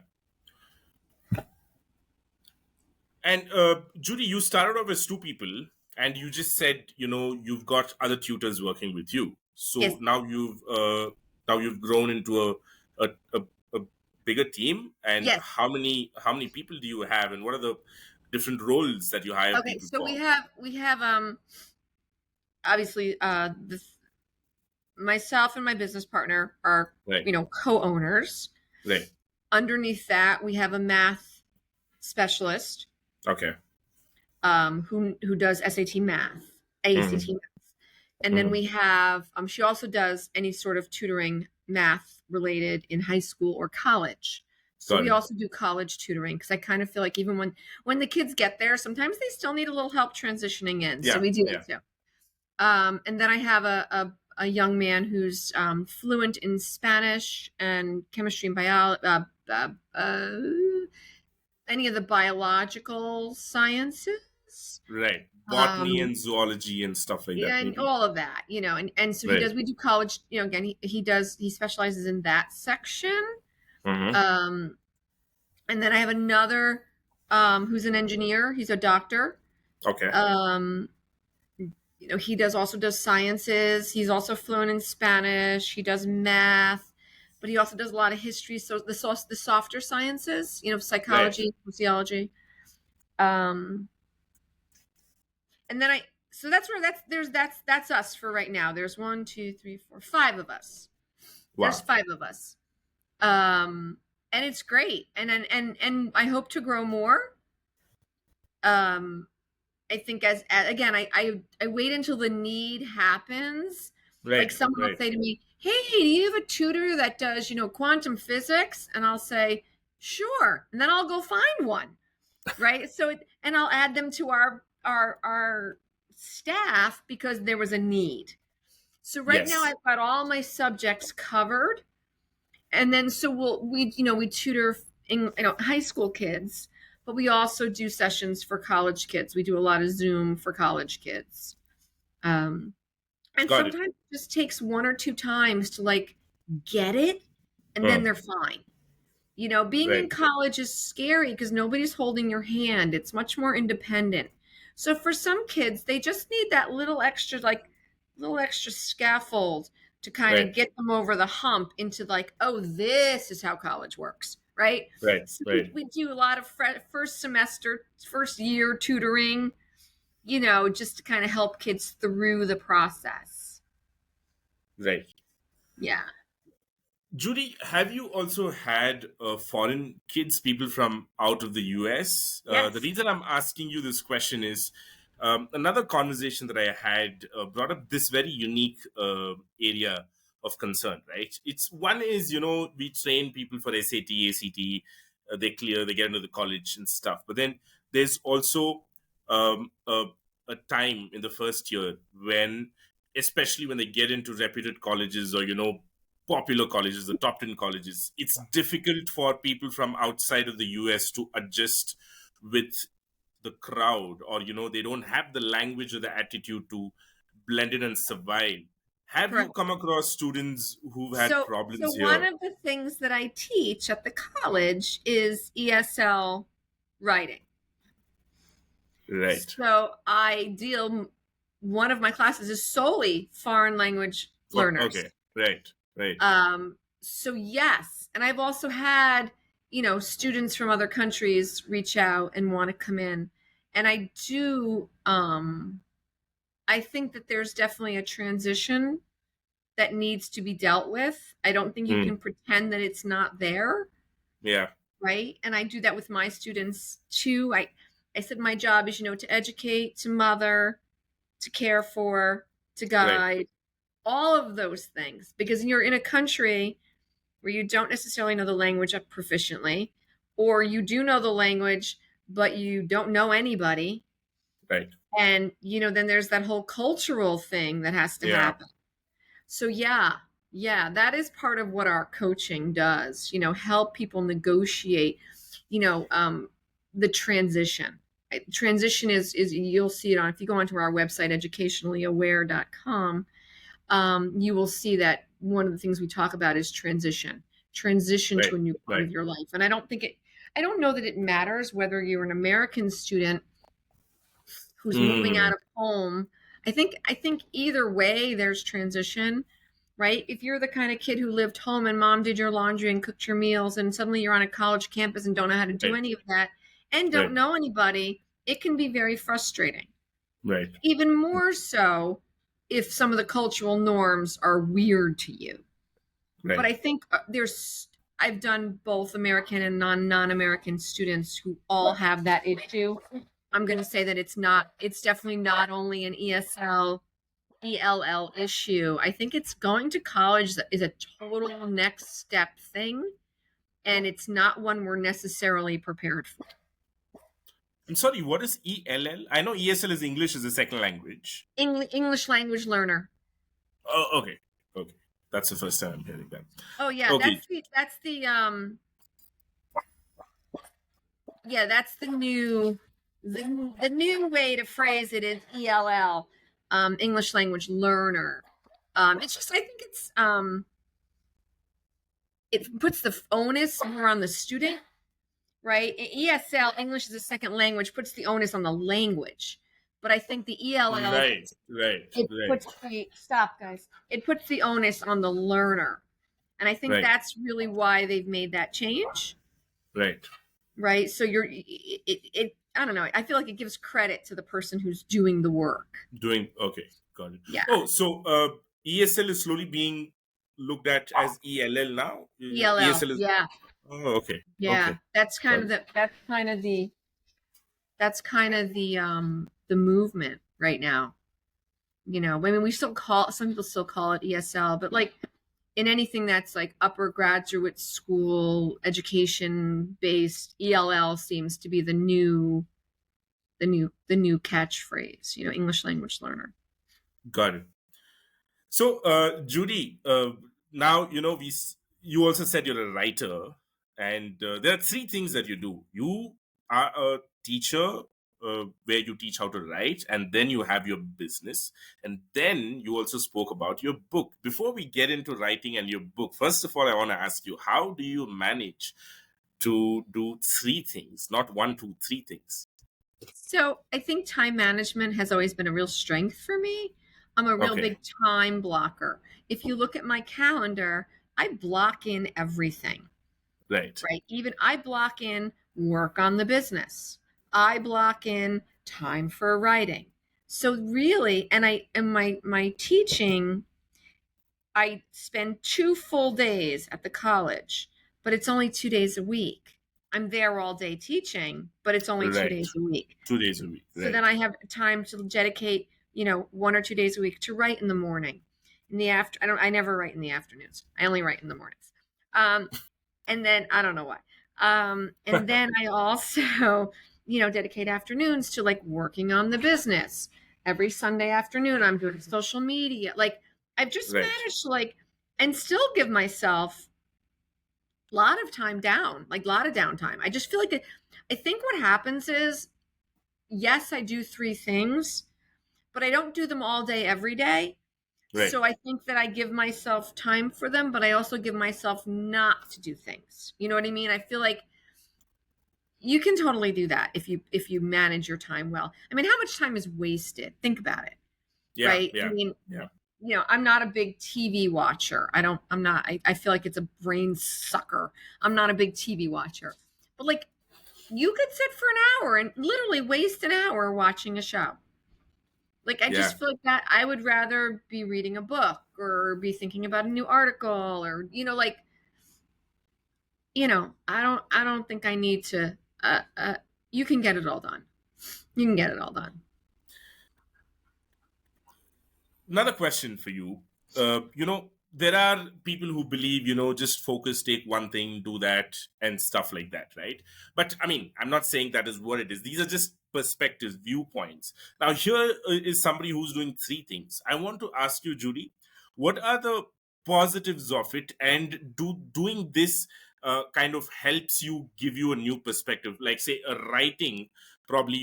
Speaker 1: And Judy, you started off as two people, and you just said you've got other tutors working with you.
Speaker 2: Yes.
Speaker 1: So now you've grown into a bigger team. And
Speaker 2: Yes.
Speaker 1: how many people do you have, and what are the different roles that you hire
Speaker 2: Okay,
Speaker 1: people
Speaker 2: so we
Speaker 1: for?
Speaker 2: have obviously myself and my business partner are,
Speaker 1: Right.
Speaker 2: co-owners.
Speaker 1: Right.
Speaker 2: Underneath that, we have a math specialist,
Speaker 1: Okay.
Speaker 2: who does SAT math, ACT
Speaker 1: Hmm.
Speaker 2: math. And then
Speaker 1: Hmm.
Speaker 2: we have, she also does any sort of tutoring math related in high school or college. So
Speaker 1: Got
Speaker 2: we
Speaker 1: it.
Speaker 2: also do college tutoring, because I kind of feel like even when the kids get there, sometimes they still need a little help transitioning in. So
Speaker 1: Yeah.
Speaker 2: we do
Speaker 1: Yeah.
Speaker 2: it too. And then I have a young man who's fluent in Spanish and chemistry and biology, any of the biological sciences.
Speaker 1: Right. Botany
Speaker 2: Um,
Speaker 1: and zoology and stuff like
Speaker 2: yeah,
Speaker 1: that,
Speaker 2: and
Speaker 1: maybe.
Speaker 2: all of that, and so
Speaker 1: Right.
Speaker 2: we do college, again, he specializes in that section.
Speaker 1: Hmm.
Speaker 2: Um, and then I have another, who's an engineer, he's a doctor.
Speaker 1: Okay.
Speaker 2: Um, he also does sciences. He's also fluent in Spanish. He does math, but he also does a lot of history. So the softer sciences,
Speaker 1: Right.
Speaker 2: psychology, sociology. Um, and then so that's us for right now. There's 5 of us. There's
Speaker 1: Wow.
Speaker 2: 5 of us. Um, and it's great. And I hope to grow more. Um, I think, again, I wait until the need happens. Like,
Speaker 1: Right.
Speaker 2: someone will
Speaker 1: Right.
Speaker 2: say to me, "Hey, do you have a tutor that does, quantum physics?" And I'll say, "Sure." And then I'll go find one, right? And I'll add them to our staff because there was a need. So right now
Speaker 1: Yes.
Speaker 2: I've got all my subjects covered. And then so we tutor in, high school kids, but we also do sessions for college kids. We do a lot of Zoom for college kids. Um, and
Speaker 1: Got it.
Speaker 2: sometimes it just takes 1 or 2 times to like get it, and then
Speaker 1: Uh,
Speaker 2: they're fine. Being in
Speaker 1: right.
Speaker 2: college is scary because nobody's holding your hand. It's much more independent. So for some kids, they just need that little extra scaffold to kind of
Speaker 1: Right.
Speaker 2: get them over the hump into like, oh, this is how college works, right?
Speaker 1: Right.
Speaker 2: So
Speaker 1: Right.
Speaker 2: we do a lot of first semester, first year tutoring, just to kind of help kids through the process.
Speaker 1: Right.
Speaker 2: Yeah.
Speaker 1: Judy, have you also had foreign kids, people from out of the US? The
Speaker 2: Yes.
Speaker 1: reason I'm asking you this question is another conversation that I had brought up this very unique area of concern, right? It's one is, we train people for SAT, ACT, they clear, they get into the college and stuff. But then there's also um, a, a time in the first year when, especially when they get into reputed colleges or, popular colleges, the top 10 colleges, it's difficult for people from outside of the US to adjust with the crowd, or they don't have the language or the attitude to blend in and survive. Have you
Speaker 2: Correct.
Speaker 1: come across students who've had
Speaker 2: So
Speaker 1: problems
Speaker 2: one
Speaker 1: here?
Speaker 2: of the things that I teach at the college is ESL writing.
Speaker 1: Right.
Speaker 2: So one of my classes is solely foreign language
Speaker 1: Okay.
Speaker 2: learners.
Speaker 1: Right. Right.
Speaker 2: So yes, and I've also had, students from other countries reach out and want to come in. And I think that there's definitely a transition that needs to be dealt with. I don't think you
Speaker 1: Hmm.
Speaker 2: can pretend that it's not there,
Speaker 1: Yeah.
Speaker 2: right? And I do that with my students too. I said my job is, to educate, to mother, to care for, to
Speaker 1: Right.
Speaker 2: guide, all of those things. Because you're in a country where you don't necessarily know the language up proficiently, or you do know the language, but you don't know anybody.
Speaker 1: Right.
Speaker 2: And, then there's that whole cultural thing that has to
Speaker 1: Yeah.
Speaker 2: happen. So yeah, that is part of what our coaching does, help people negotiate, you know, um, the transition. Transition is you'll see it on, if you go onto our website, educationallyaware.com, you will see that one of the things we talk about is transition to
Speaker 1: Right.
Speaker 2: a new part
Speaker 1: Right.
Speaker 2: of your life. And I don't know that it matters whether you're an American student who's moving
Speaker 1: Hmm.
Speaker 2: out of home. I think either way there's transition, right? If you're the kind of kid who lived home and mom did your laundry and cooked your meals, and suddenly you're on a college campus and don't know how to do
Speaker 1: Right.
Speaker 2: any of that and don't
Speaker 1: Right.
Speaker 2: know anybody, it can be very frustrating.
Speaker 1: Right.
Speaker 2: Even more so if some of the cultural norms are weird to you. But
Speaker 1: Right.
Speaker 2: I think I've done both American and non-American students who all have that issue. I'm going to say that it's definitely not only an ELL issue. I think it's going to college that is a total next step thing, and it's not one we're necessarily prepared for.
Speaker 1: I'm sorry, what is ELL? I know ESL is English as a second language.
Speaker 2: English language learner.
Speaker 1: Oh, okay. Okay. That's the first time I'm hearing that.
Speaker 2: Oh yeah,
Speaker 1: Okay.
Speaker 2: that's the new way to phrase it is ELL, English language learner. It's just, I think it puts the onus more on the student, right? ESL, English as a second language, puts the onus on the language. But I think the ELL,
Speaker 1: Right. Right.
Speaker 2: it
Speaker 1: Right.
Speaker 2: puts the stop, guys. It puts the onus on the learner. And I think
Speaker 1: Right.
Speaker 2: that's really why they've made that change,
Speaker 1: Right.
Speaker 2: right? So I don't know. I feel like it gives credit to the person who's doing the work.
Speaker 1: Doing okay, got it.
Speaker 2: Yeah.
Speaker 1: Oh, so ESL is slowly being looked at as ELL now.
Speaker 2: ELL.
Speaker 1: ESL is
Speaker 2: Yeah.
Speaker 1: oh, okay,
Speaker 2: Yeah.
Speaker 1: okay, got it.
Speaker 2: That's kind of the movement right now. I mean, some people still call it ESL, but like in anything that's like upper graduate school education based, ELL seems to be the new catchphrase, English language learner.
Speaker 1: Got it. So, Judy, now you also said you're a writer, and there are three things that you do. You are a teacher, where you teach how to write, and then you have your business, and then you also spoke about your book. Before we get into writing and your book, first of all, I want to ask you, how do you manage to do three things, not one, two, three things?
Speaker 2: So I think time management has always been a real strength for me. I'm a real
Speaker 1: Okay,
Speaker 2: big time blocker. If you look at my calendar, I block in everything,
Speaker 1: right,
Speaker 2: right? Even I block in work on the business. I block in time for writing. So really, and my teaching, I spend 2 full days at the college, but it's only 2 days a week. I'm there all day teaching, but it's only two
Speaker 1: right.
Speaker 2: days a week.
Speaker 1: 2 days a week,
Speaker 2: So then
Speaker 1: right,
Speaker 2: I have time to dedicate, 1 or 2 days a week to write in the morning. In the I never write in the afternoons. I only write in the mornings. Um, and then I don't know why. And then I also, dedicate afternoons to like working on the business. Every Sunday afternoon, I'm doing social media. Like I've just
Speaker 1: Right.
Speaker 2: managed to and still give myself a lot of time down, like a lot of downtime. I just feel like I think what happens is, yes, I do three things, but I don't do them all day, every day.
Speaker 1: Right.
Speaker 2: So I think that I give myself time for them, but I also give myself not to do things. You know what I mean? I feel like you can totally do that if you manage your time well. I mean, how much time is wasted? Think about it,
Speaker 1: Yeah.
Speaker 2: right? I
Speaker 1: Yeah.
Speaker 2: mean,
Speaker 1: Yeah.
Speaker 2: I'm not a big TV watcher. I'm not, I feel like it's a brain sucker. I'm not a big TV watcher. But like you could sit for an hour and literally waste an hour watching a show. Like I
Speaker 1: Yeah.
Speaker 2: just feel like that I would rather be reading a book or be thinking about a new article or I don't think I need to you can get it all done. You can get it all done.
Speaker 1: Another question for you. There are people who believe, just focus, take one thing, do that, and stuff like that, right? But I mean, I'm not saying that is what it is. These are just perspectives, viewpoints. Now, here is somebody who's doing three things. I want to ask you, Judy, what are the positives of it, and doing this kind of helps you give you a new perspective? Like, say, a writing, probably,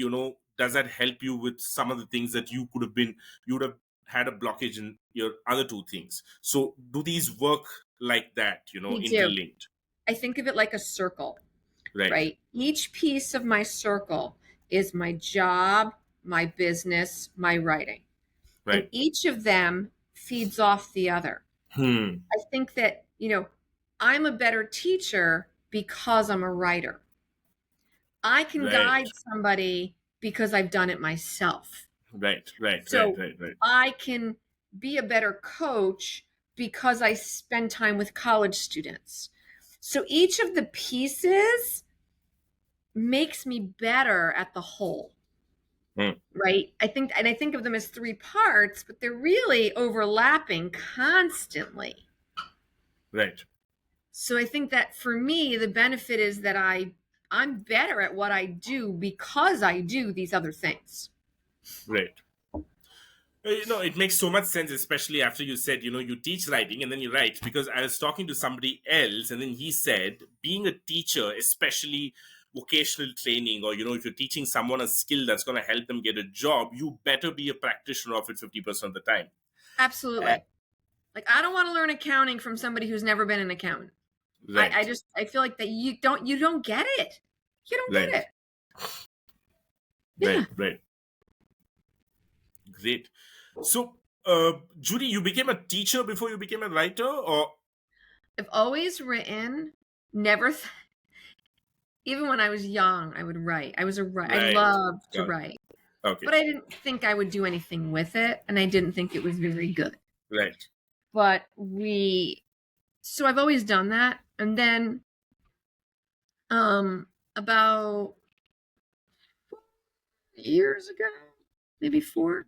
Speaker 1: does that help you with some of the things that you would have had a blockage in your other two things. So do these work like that,
Speaker 2: They do.
Speaker 1: interlinked?
Speaker 2: I think of it like a circle,
Speaker 1: Right.
Speaker 2: right? Each piece of my circle is my job, my business, my writing. And
Speaker 1: Right.
Speaker 2: each of them feeds off the other.
Speaker 1: Hmm.
Speaker 2: I think that, I'm a better teacher because I'm a writer. I can
Speaker 1: Right.
Speaker 2: guide somebody because I've done it myself.
Speaker 1: Right. Right. Right.
Speaker 2: So
Speaker 1: Right. Right.
Speaker 2: I can be a better coach because I spend time with college students. So each of the pieces makes me better at the whole,
Speaker 1: Hmm.
Speaker 2: right? I think of them as three parts, but they're really overlapping constantly.
Speaker 1: Right.
Speaker 2: So I think that for me, the benefit is that I'm better at what I do because I do these other things.
Speaker 1: Right. It makes so much sense, especially after you said, you teach writing and then you write. Because I was talking to somebody else, and then he said, being a teacher, especially vocational training, or, if you're teaching someone a skill that's going to help them get a job, you better be a practitioner of it 50% of the time. Uh,
Speaker 2: Absolutely. Like I don't want to learn accounting from somebody who's never been an accountant.
Speaker 1: right.
Speaker 2: I feel like that you don't get it. You don't
Speaker 1: Right.
Speaker 2: get it.
Speaker 1: Right.
Speaker 2: Yeah.
Speaker 1: Right. Great. So, Judy, you became a teacher before you became a writer, or
Speaker 2: I've always written, never even when I was young, I would write. I
Speaker 1: right?
Speaker 2: loved to
Speaker 1: Got it.
Speaker 2: write.
Speaker 1: Okay.
Speaker 2: But I didn't think I would do anything with it and I didn't think it was very good.
Speaker 1: Right.
Speaker 2: But so I've always done that. And then about years ago, maybe 4,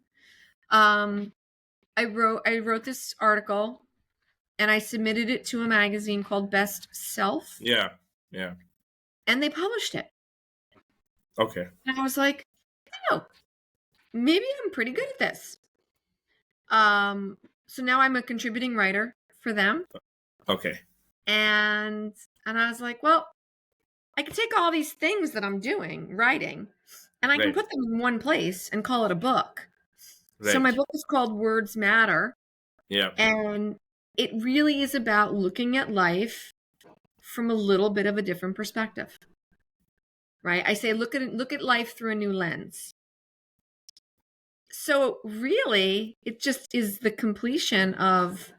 Speaker 2: um I wrote this article and I submitted it to a magazine called Best Self
Speaker 1: Yeah. Yeah.
Speaker 2: and they published it.
Speaker 1: Okay.
Speaker 2: And I was like, "Oh, maybe I'm pretty good at this." Um so now I'm a contributing writer for them
Speaker 1: Okay.
Speaker 2: and I was like, "Well, I can take all these things that I'm doing, writing, and I can
Speaker 1: Right.
Speaker 2: put them in one place and call it a book." So my
Speaker 1: Right.
Speaker 2: book is called Words Matter,
Speaker 1: Yeah.
Speaker 2: and it really is about looking at life from a little bit of a different perspective. Right? I say look at life through a new lens. So really, it just is the completion of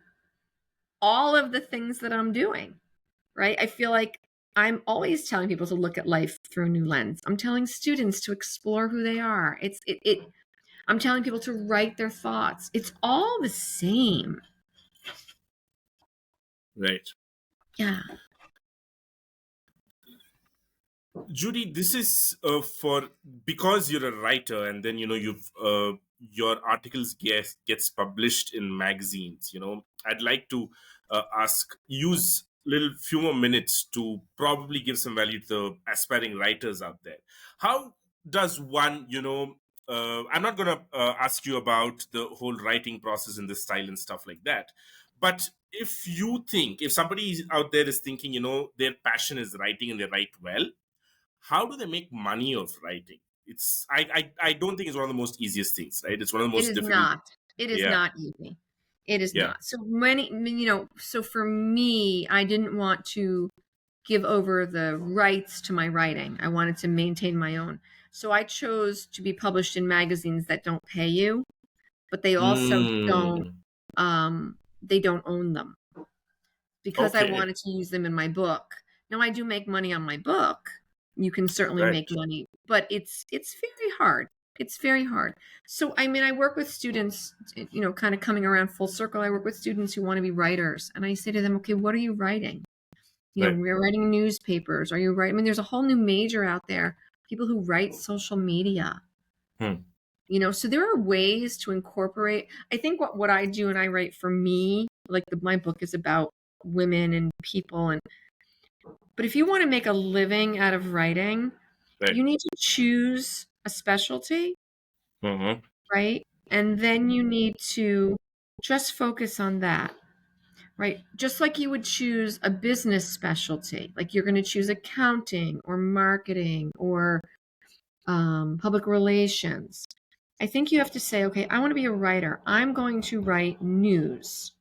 Speaker 2: all of the things that I'm doing. Right? I feel like I'm always telling people to look at life through a new lens. I'm telling students to explore who they are. I'm telling people to write their thoughts. It's all the same.
Speaker 1: Right.
Speaker 2: Yeah.
Speaker 1: Judy, this is for because you're a writer, and then you've your articles gets published in magazines, I'd like to ask use little few more minutes to probably give some value to the aspiring writers out there. How does one, I'm not going to ask you about the whole writing process in this style and stuff like that, but if somebody out there is thinking, their passion is writing and they write well, how do they make money of writing? I don't think it's one of the most easiest things, right? It's one of the
Speaker 2: It
Speaker 1: most
Speaker 2: is
Speaker 1: difficult.
Speaker 2: not. It is
Speaker 1: Yeah.
Speaker 2: not easy. It is
Speaker 1: Yeah.
Speaker 2: not. So many, so for me, I didn't want to give over the rights to my writing. I wanted to maintain my own. So I chose to be published in magazines that don't pay you, but they also
Speaker 1: Mm,
Speaker 2: they don't own them, because I
Speaker 1: okay.
Speaker 2: wanted to use them in my book. Now I do make money on my book. You can certainly
Speaker 1: Right.
Speaker 2: make money, but it's very hard. It's very hard. So I mean, I work with students, kind of coming around full circle. I work with students who want to be writers, and I say to them, "Okay, what are you writing?
Speaker 1: Right.
Speaker 2: We're writing newspapers. Are you writing? I mean, there's a whole new major out there. People who write social media.
Speaker 1: Hmm.
Speaker 2: So there are ways to incorporate. I think what I do, and I write for me, like my book is about women and people, but if you want to make a living out of writing,
Speaker 1: Right.
Speaker 2: you need to choose a specialty,
Speaker 1: Mm-hmm.
Speaker 2: right? And then you need to just focus on that, right? Just like you would choose a business specialty, like you're going to choose accounting or marketing or public relations. I think you have to say, okay, I want to be a writer. I'm going to write news,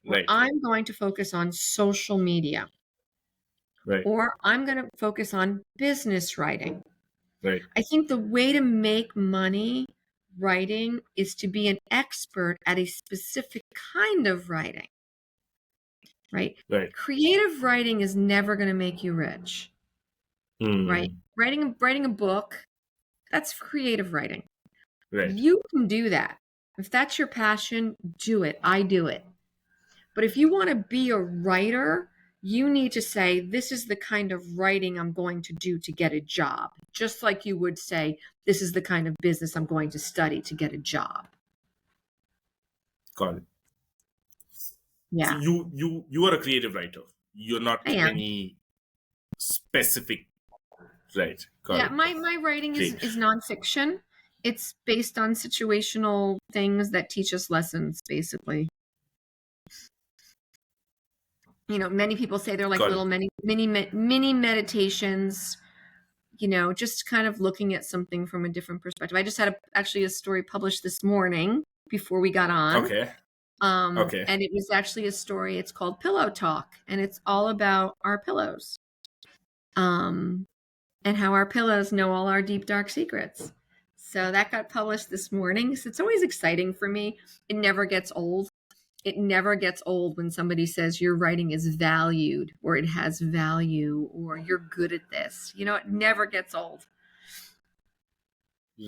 Speaker 2: or
Speaker 1: Right.
Speaker 2: I'm going to focus on social media,
Speaker 1: Right.
Speaker 2: or I'm going to focus on business writing.
Speaker 1: Right.
Speaker 2: I think the way to make money writing is to be an expert at a specific kind of writing, right?
Speaker 1: Right.
Speaker 2: Creative writing is never going to make you rich, right?
Speaker 1: Hmm.
Speaker 2: Writing a book, that's creative writing.
Speaker 1: Right.
Speaker 2: You can do that. If that's your passion, do it. I do it. But if you want to be a writer, you need to say, this is the kind of writing I'm going to do to get a job. Just like you would say, this is the kind of business I'm going to study to get a job.
Speaker 1: Got it. So
Speaker 2: Yeah,
Speaker 1: you are a creative writer. You're
Speaker 2: I
Speaker 1: not
Speaker 2: am.
Speaker 1: any specific. Right. Got
Speaker 2: Yeah,
Speaker 1: it.
Speaker 2: my writing is,
Speaker 1: Great.
Speaker 2: is nonfiction. It's based on situational things that teach us lessons, basically. Many people say they're like
Speaker 1: Got
Speaker 2: little
Speaker 1: it.
Speaker 2: mini meditations, just kind of looking at something from a different perspective. I just had actually a story published this morning before we got on.
Speaker 1: Okay. Okay.
Speaker 2: And it was actually a story. It's called Pillow Talk, and it's all about our pillows, um, and how our pillows know all our deep, dark secrets. So that got published this morning. So it's always exciting for me. It never gets old. It never gets old when somebody says your writing is valued, or it has value, or you're good at this. It never gets old.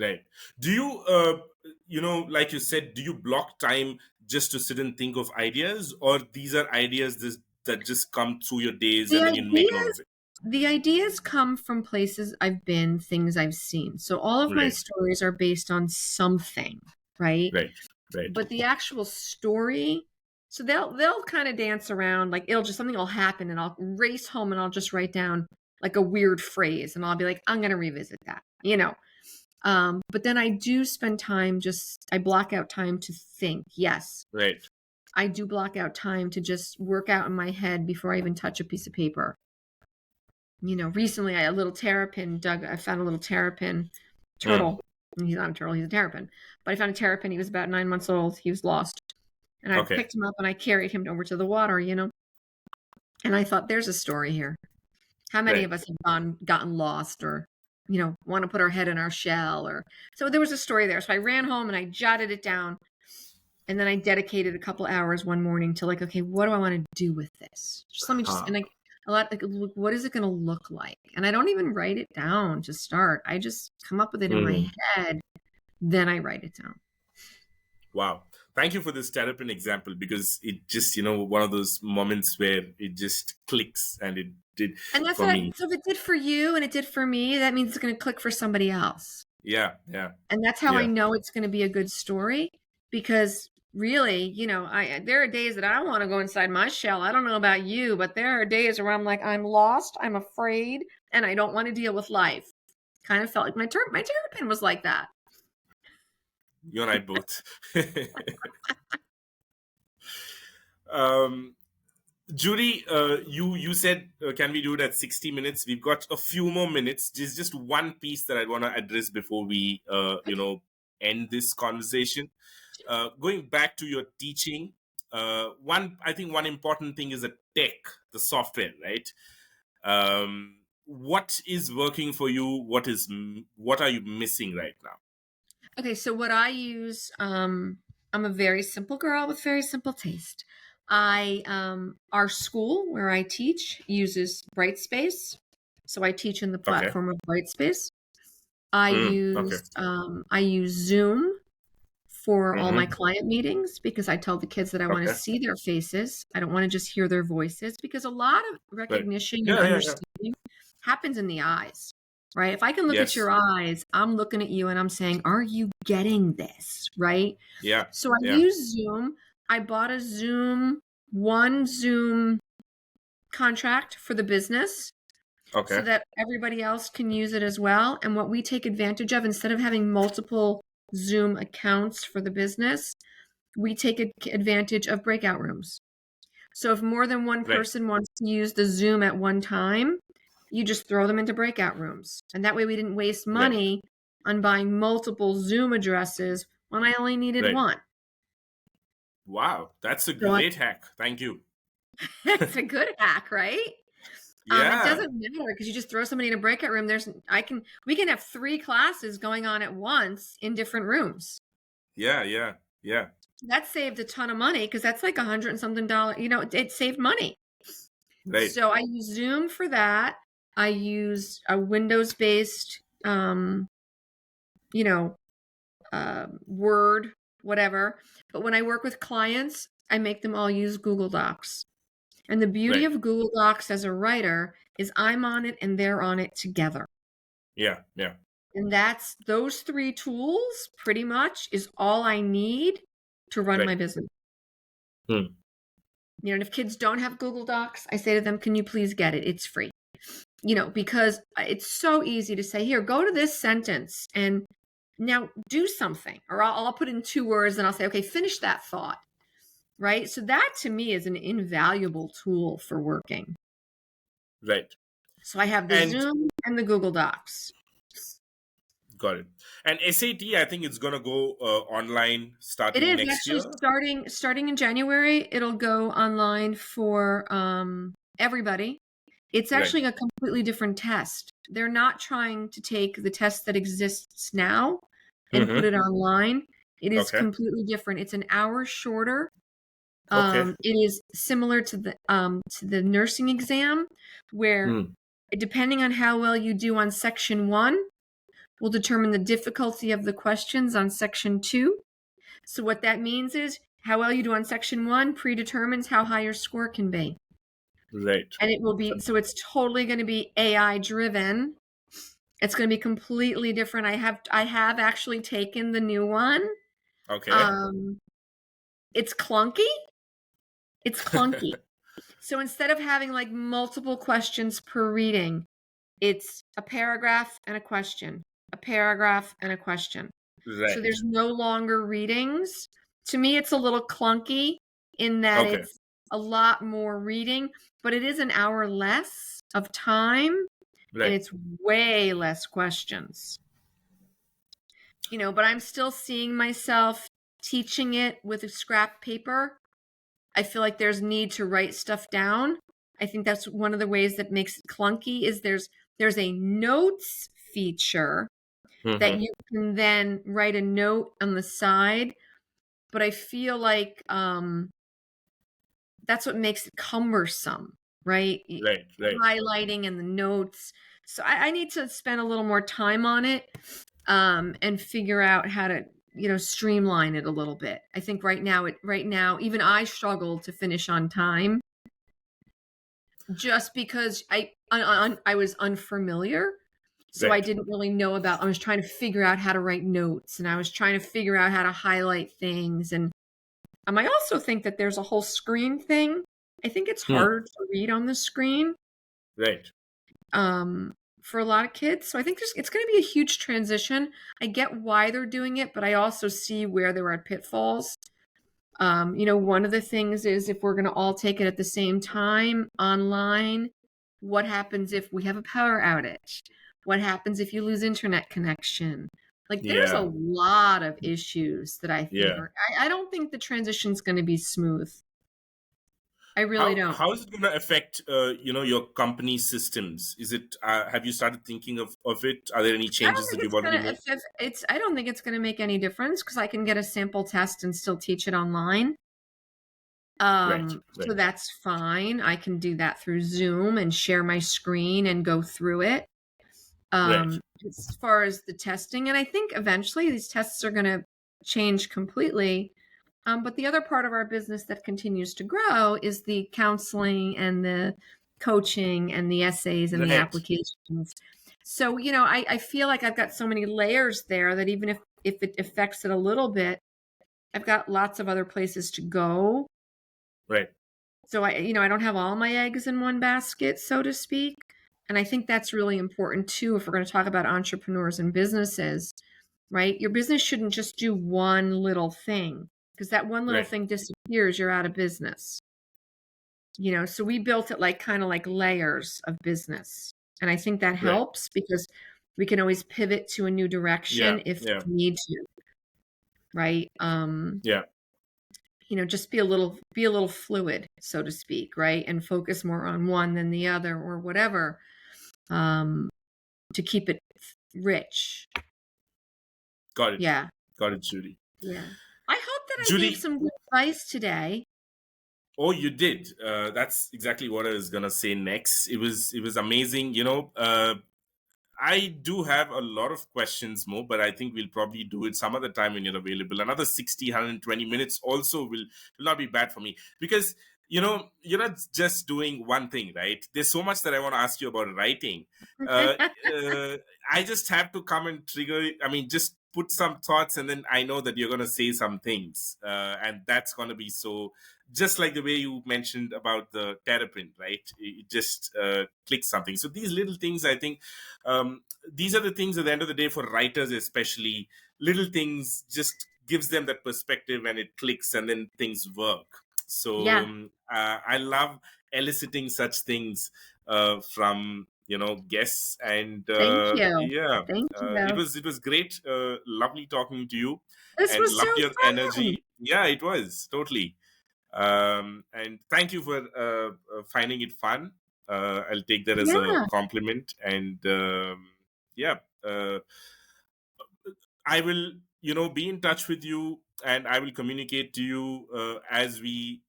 Speaker 1: Right. Do you, like you said, do you block time just to sit and think of ideas, or these are ideas that just come through your days
Speaker 2: The
Speaker 1: and then you make note
Speaker 2: ideas
Speaker 1: of it?
Speaker 2: the ideas come from places I've been, things I've seen. So all of my
Speaker 1: Right.
Speaker 2: stories are based on something, right?
Speaker 1: Right. Right.
Speaker 2: But the actual story, so they'll kind of dance around, like something will happen and I'll race home and I'll just write down like a weird phrase and I'll be like, I'm going to revisit that. But then I do spend time, I block out time to think. Yes,
Speaker 1: Right.
Speaker 2: I do block out time to just work out in my head before I even touch a piece of paper. Recently I found a little terrapin
Speaker 1: Mm.
Speaker 2: turtle. He's not a turtle, he's a terrapin. But I found a terrapin. He was about 9 months old. He was lost. And I
Speaker 1: Okay.
Speaker 2: picked him up and I carried him over to the water, And I thought, there's a story here. How many
Speaker 1: Right.
Speaker 2: of us have gotten lost, or, want to put our head in our shell, or so there was a story there. So I ran home and I jotted it down. And then I dedicated a couple hours one morning to like, okay, what do I want to do with this?
Speaker 1: Huh.
Speaker 2: What is it going to look like? And I don't even write it down to start. I just come up with it in my
Speaker 1: Mm.
Speaker 2: head. Then I write it down.
Speaker 1: Wow. Thank you for this terrapin example, because it just, one of those moments where it just clicks, and it did
Speaker 2: And that's
Speaker 1: for
Speaker 2: what
Speaker 1: me.
Speaker 2: so if it did for you and it did for me, that means it's going to click for somebody else.
Speaker 1: Yeah. Yeah.
Speaker 2: And that's how I
Speaker 1: Yeah.
Speaker 2: know it's going to be a good story, because really, there are days that I want to go inside my shell. I don't know about you, but there are days where I'm like, I'm lost, I'm afraid, and I don't want to deal with life. Kind of felt like my terrapin was like that.
Speaker 1: You and I both. um, Judy, you said, can we do it at 60 minutes? We've got a few more minutes. There's just one piece that I want to address before we, end this conversation. Going back to your teaching, I think one important thing is the tech, the software, right? What is working for you? What are you missing right now?
Speaker 2: Okay, so what I use, I'm a very simple girl with very simple taste. Our school where I teach uses Brightspace, so I teach in the
Speaker 1: Okay.
Speaker 2: platform of Brightspace. I
Speaker 1: Okay.
Speaker 2: use I use Zoom for all my
Speaker 1: Mm-hmm.
Speaker 2: client meetings, because I tell the kids that I want to
Speaker 1: Okay.
Speaker 2: see their faces. I don't want to just hear their voices, because a lot of
Speaker 1: Right.
Speaker 2: recognition and
Speaker 1: Yeah. Yeah. Yeah.
Speaker 2: understanding happens in the eyes, right? If I can look at
Speaker 1: Yes.
Speaker 2: your eyes, I'm looking at you and I'm saying, are you getting this, right?
Speaker 1: Yeah.
Speaker 2: So I
Speaker 1: Yeah.
Speaker 2: use Zoom. I bought one Zoom contract for the business so
Speaker 1: Okay.
Speaker 2: that everybody else can use it as well. And what we take advantage of, instead of having multiple Zoom accounts for the business, we take advantage of breakout rooms. So if more than one
Speaker 1: Right.
Speaker 2: person wants to use the Zoom at one time, you just throw them into breakout rooms. And that way we didn't waste
Speaker 1: Right.
Speaker 2: money on buying multiple Zoom addresses when I only needed
Speaker 1: Right.
Speaker 2: one.
Speaker 1: Wow, that's a
Speaker 2: So
Speaker 1: great hack. Thank you.
Speaker 2: it's a good hack, right? It
Speaker 1: Yeah.
Speaker 2: doesn't matter, because you just throw somebody in a breakout room. We can have 3 classes going on at once in different rooms.
Speaker 1: Yeah. Yeah. Yeah.
Speaker 2: That saved a ton of money, because that's like $100 and something. It saved money.
Speaker 1: Right.
Speaker 2: So I use Zoom for that. I use a Windows-based, Word, whatever. But when I work with clients, I make them all use Google Docs. And the beauty
Speaker 1: Right.
Speaker 2: of Google Docs as a writer is I'm on it and they're on it together.
Speaker 1: Yeah. Yeah.
Speaker 2: And those 3 tools pretty much is all I need to run
Speaker 1: Right.
Speaker 2: my business.
Speaker 1: Hmm.
Speaker 2: And if kids don't have Google Docs, I say to them, can you please get it? It's free. Because it's so easy to say, here, go to this sentence and now do something. Or I'll put in 2 words and I'll say, okay, finish that thought. Right? So that to me is an invaluable tool for working.
Speaker 1: Right.
Speaker 2: So I have the
Speaker 1: And
Speaker 2: Zoom and the Google Docs.
Speaker 1: got it. And SAT, I think it's gonna go online
Speaker 2: It
Speaker 1: starting
Speaker 2: is
Speaker 1: next
Speaker 2: actually
Speaker 1: year.
Speaker 2: starting in January. It'll go online for everybody. It's
Speaker 1: Right.
Speaker 2: actually a completely different test. They're not trying to take the test that exists now and put
Speaker 1: Mm-hmm.
Speaker 2: it online. It is
Speaker 1: Okay.
Speaker 2: completely different. It's an hour shorter.
Speaker 1: Okay.
Speaker 2: It is similar to the nursing exam, where
Speaker 1: Hmm.
Speaker 2: depending on how well you do on section 1 will determine the difficulty of the questions on section 2. So what that means is how well you do on section 1 predetermines how high your score can be.
Speaker 1: Right.
Speaker 2: And it will be, so it's totally going to be AI driven. It's going to be completely different. I have actually taken the new one.
Speaker 1: Okay.
Speaker 2: Um, it's clunky. It's clunky. So instead of having like multiple questions per reading, it's a paragraph and a question, a paragraph and a question. So
Speaker 1: Right.
Speaker 2: there's no longer readings. To me, it's a little clunky in that
Speaker 1: Okay.
Speaker 2: it's a lot more reading, but it is an hour less of time and
Speaker 1: Right.
Speaker 2: it's way less questions. But I'm still seeing myself teaching it with a scrap paper. I feel like there's need to write stuff down. I think that's one of the ways that makes it clunky is there's a notes feature that
Speaker 1: Mm-hmm.
Speaker 2: you can then write a note on the side, but I feel like that's what makes it cumbersome, right?
Speaker 1: Right. Right.
Speaker 2: Highlighting and the notes. So I need to spend a little more time on it and figure out how to streamline it a little bit. I think right now even I struggle to finish on time, just because I was unfamiliar So I
Speaker 1: Right.
Speaker 2: didn't really know about, I was trying to figure out how to write notes, and I was trying to figure out how to highlight things. And I also think that there's a whole screen thing. I think it's
Speaker 1: Hmm.
Speaker 2: harder to read on the screen
Speaker 1: Right.
Speaker 2: um, for a lot of kids. So I think it's going to be a huge transition. I get why they're doing it, but I also see where there are pitfalls. One of the things is if we're going to all take it at the same time online, what happens if we have a power outage? What happens if you lose internet connection? Like, there's a
Speaker 1: Yeah.
Speaker 2: lot of issues that I think
Speaker 1: Yeah.
Speaker 2: are, I don't think the transition's going to be smooth. I really don't.
Speaker 1: How is it going to affect your company systems? Is it have you started thinking of it? Are there any
Speaker 2: I don't
Speaker 1: changes that
Speaker 2: think
Speaker 1: you've
Speaker 2: it's
Speaker 1: already
Speaker 2: gonna
Speaker 1: made?
Speaker 2: if it's I don't think it's gonna make any difference because I can get a sample test and still teach it online.
Speaker 1: Right.
Speaker 2: So
Speaker 1: Right.
Speaker 2: that's fine. I can do that through Zoom and share my screen and go through it.
Speaker 1: Right.
Speaker 2: As far as the testing, and I think eventually these tests are gonna change completely. But the other part of our business that continues to grow is the counseling and the coaching and the essays and the
Speaker 1: Right.
Speaker 2: applications. So, I feel like I've got so many layers there that even if it affects it a little bit, I've got lots of other places to go.
Speaker 1: Right.
Speaker 2: So I don't have all my eggs in one basket, so to speak. And I think that's really important too if we're going to talk about entrepreneurs and businesses, right? Your business shouldn't just do one little thing because that one little
Speaker 1: Right.
Speaker 2: thing disappears, you're out of business. So we built it like kind of like layers of business. And I think that
Speaker 1: Right.
Speaker 2: helps because we can always pivot to a new
Speaker 1: Yeah.
Speaker 2: direction if
Speaker 1: Yeah.
Speaker 2: we need to, right?
Speaker 1: Yeah.
Speaker 2: Just be a little fluid, so to speak, right? And focus more on one than the other or whatever, um, to keep it rich.
Speaker 1: Got it.
Speaker 2: Yeah.
Speaker 1: Got it, Judy.
Speaker 2: Yeah. I hope that I gave
Speaker 1: Judy,
Speaker 2: some good advice today.
Speaker 1: oh, you did. That's exactly what I was gonna say next. It was amazing. I do have a lot of questions more, but I think we'll probably do it some other time when you're available. Another 60, 120 minutes also will not be bad for me because, you're not just doing one thing, right? There's so much that I want to ask you about writing. Uh, uh, I just have to come and just put some thoughts and then I know that you're going to say some things. And that's going to be so, just like the way you mentioned about the terrapin, right? It just clicks something. So these little things, I think, these are the things at the end of the day for writers, especially little things just gives them that perspective and it clicks and then things work. So
Speaker 2: Yeah.
Speaker 1: I love eliciting such things from guests, and
Speaker 2: Thank you.
Speaker 1: yeah,
Speaker 2: Thank
Speaker 1: it
Speaker 2: you.
Speaker 1: was great, lovely talking to you,
Speaker 2: This
Speaker 1: and
Speaker 2: was so
Speaker 1: loved your
Speaker 2: fun.
Speaker 1: energy. Yeah, it was totally. And thank you for finding it fun. I'll take that as a
Speaker 2: Yeah.
Speaker 1: compliment. And yeah, I will, be in touch with you, and I will communicate to you as we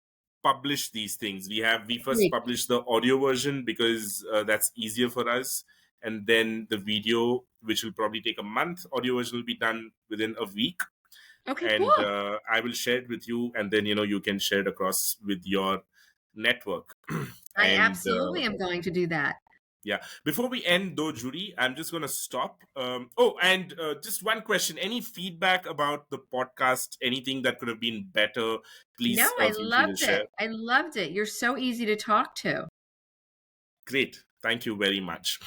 Speaker 1: publish these things. We first
Speaker 2: Great.
Speaker 1: publish the audio version because that's easier for us, and then the video, which will probably take a month. Audio version will be done within a week,
Speaker 2: Okay,
Speaker 1: and
Speaker 2: cool.
Speaker 1: I will share it with you, and then you can share it across with your network.
Speaker 2: I
Speaker 1: And
Speaker 2: absolutely am going to do that.
Speaker 1: yeah, before we end though, Judy, I'm just going to stop. Oh, and just one question: any feedback about the podcast? Anything that could have been better?
Speaker 2: No,
Speaker 1: Please
Speaker 2: I
Speaker 1: feel free to
Speaker 2: loved it.
Speaker 1: share.
Speaker 2: I loved it. You're so easy to talk to.
Speaker 1: Great, thank you very much.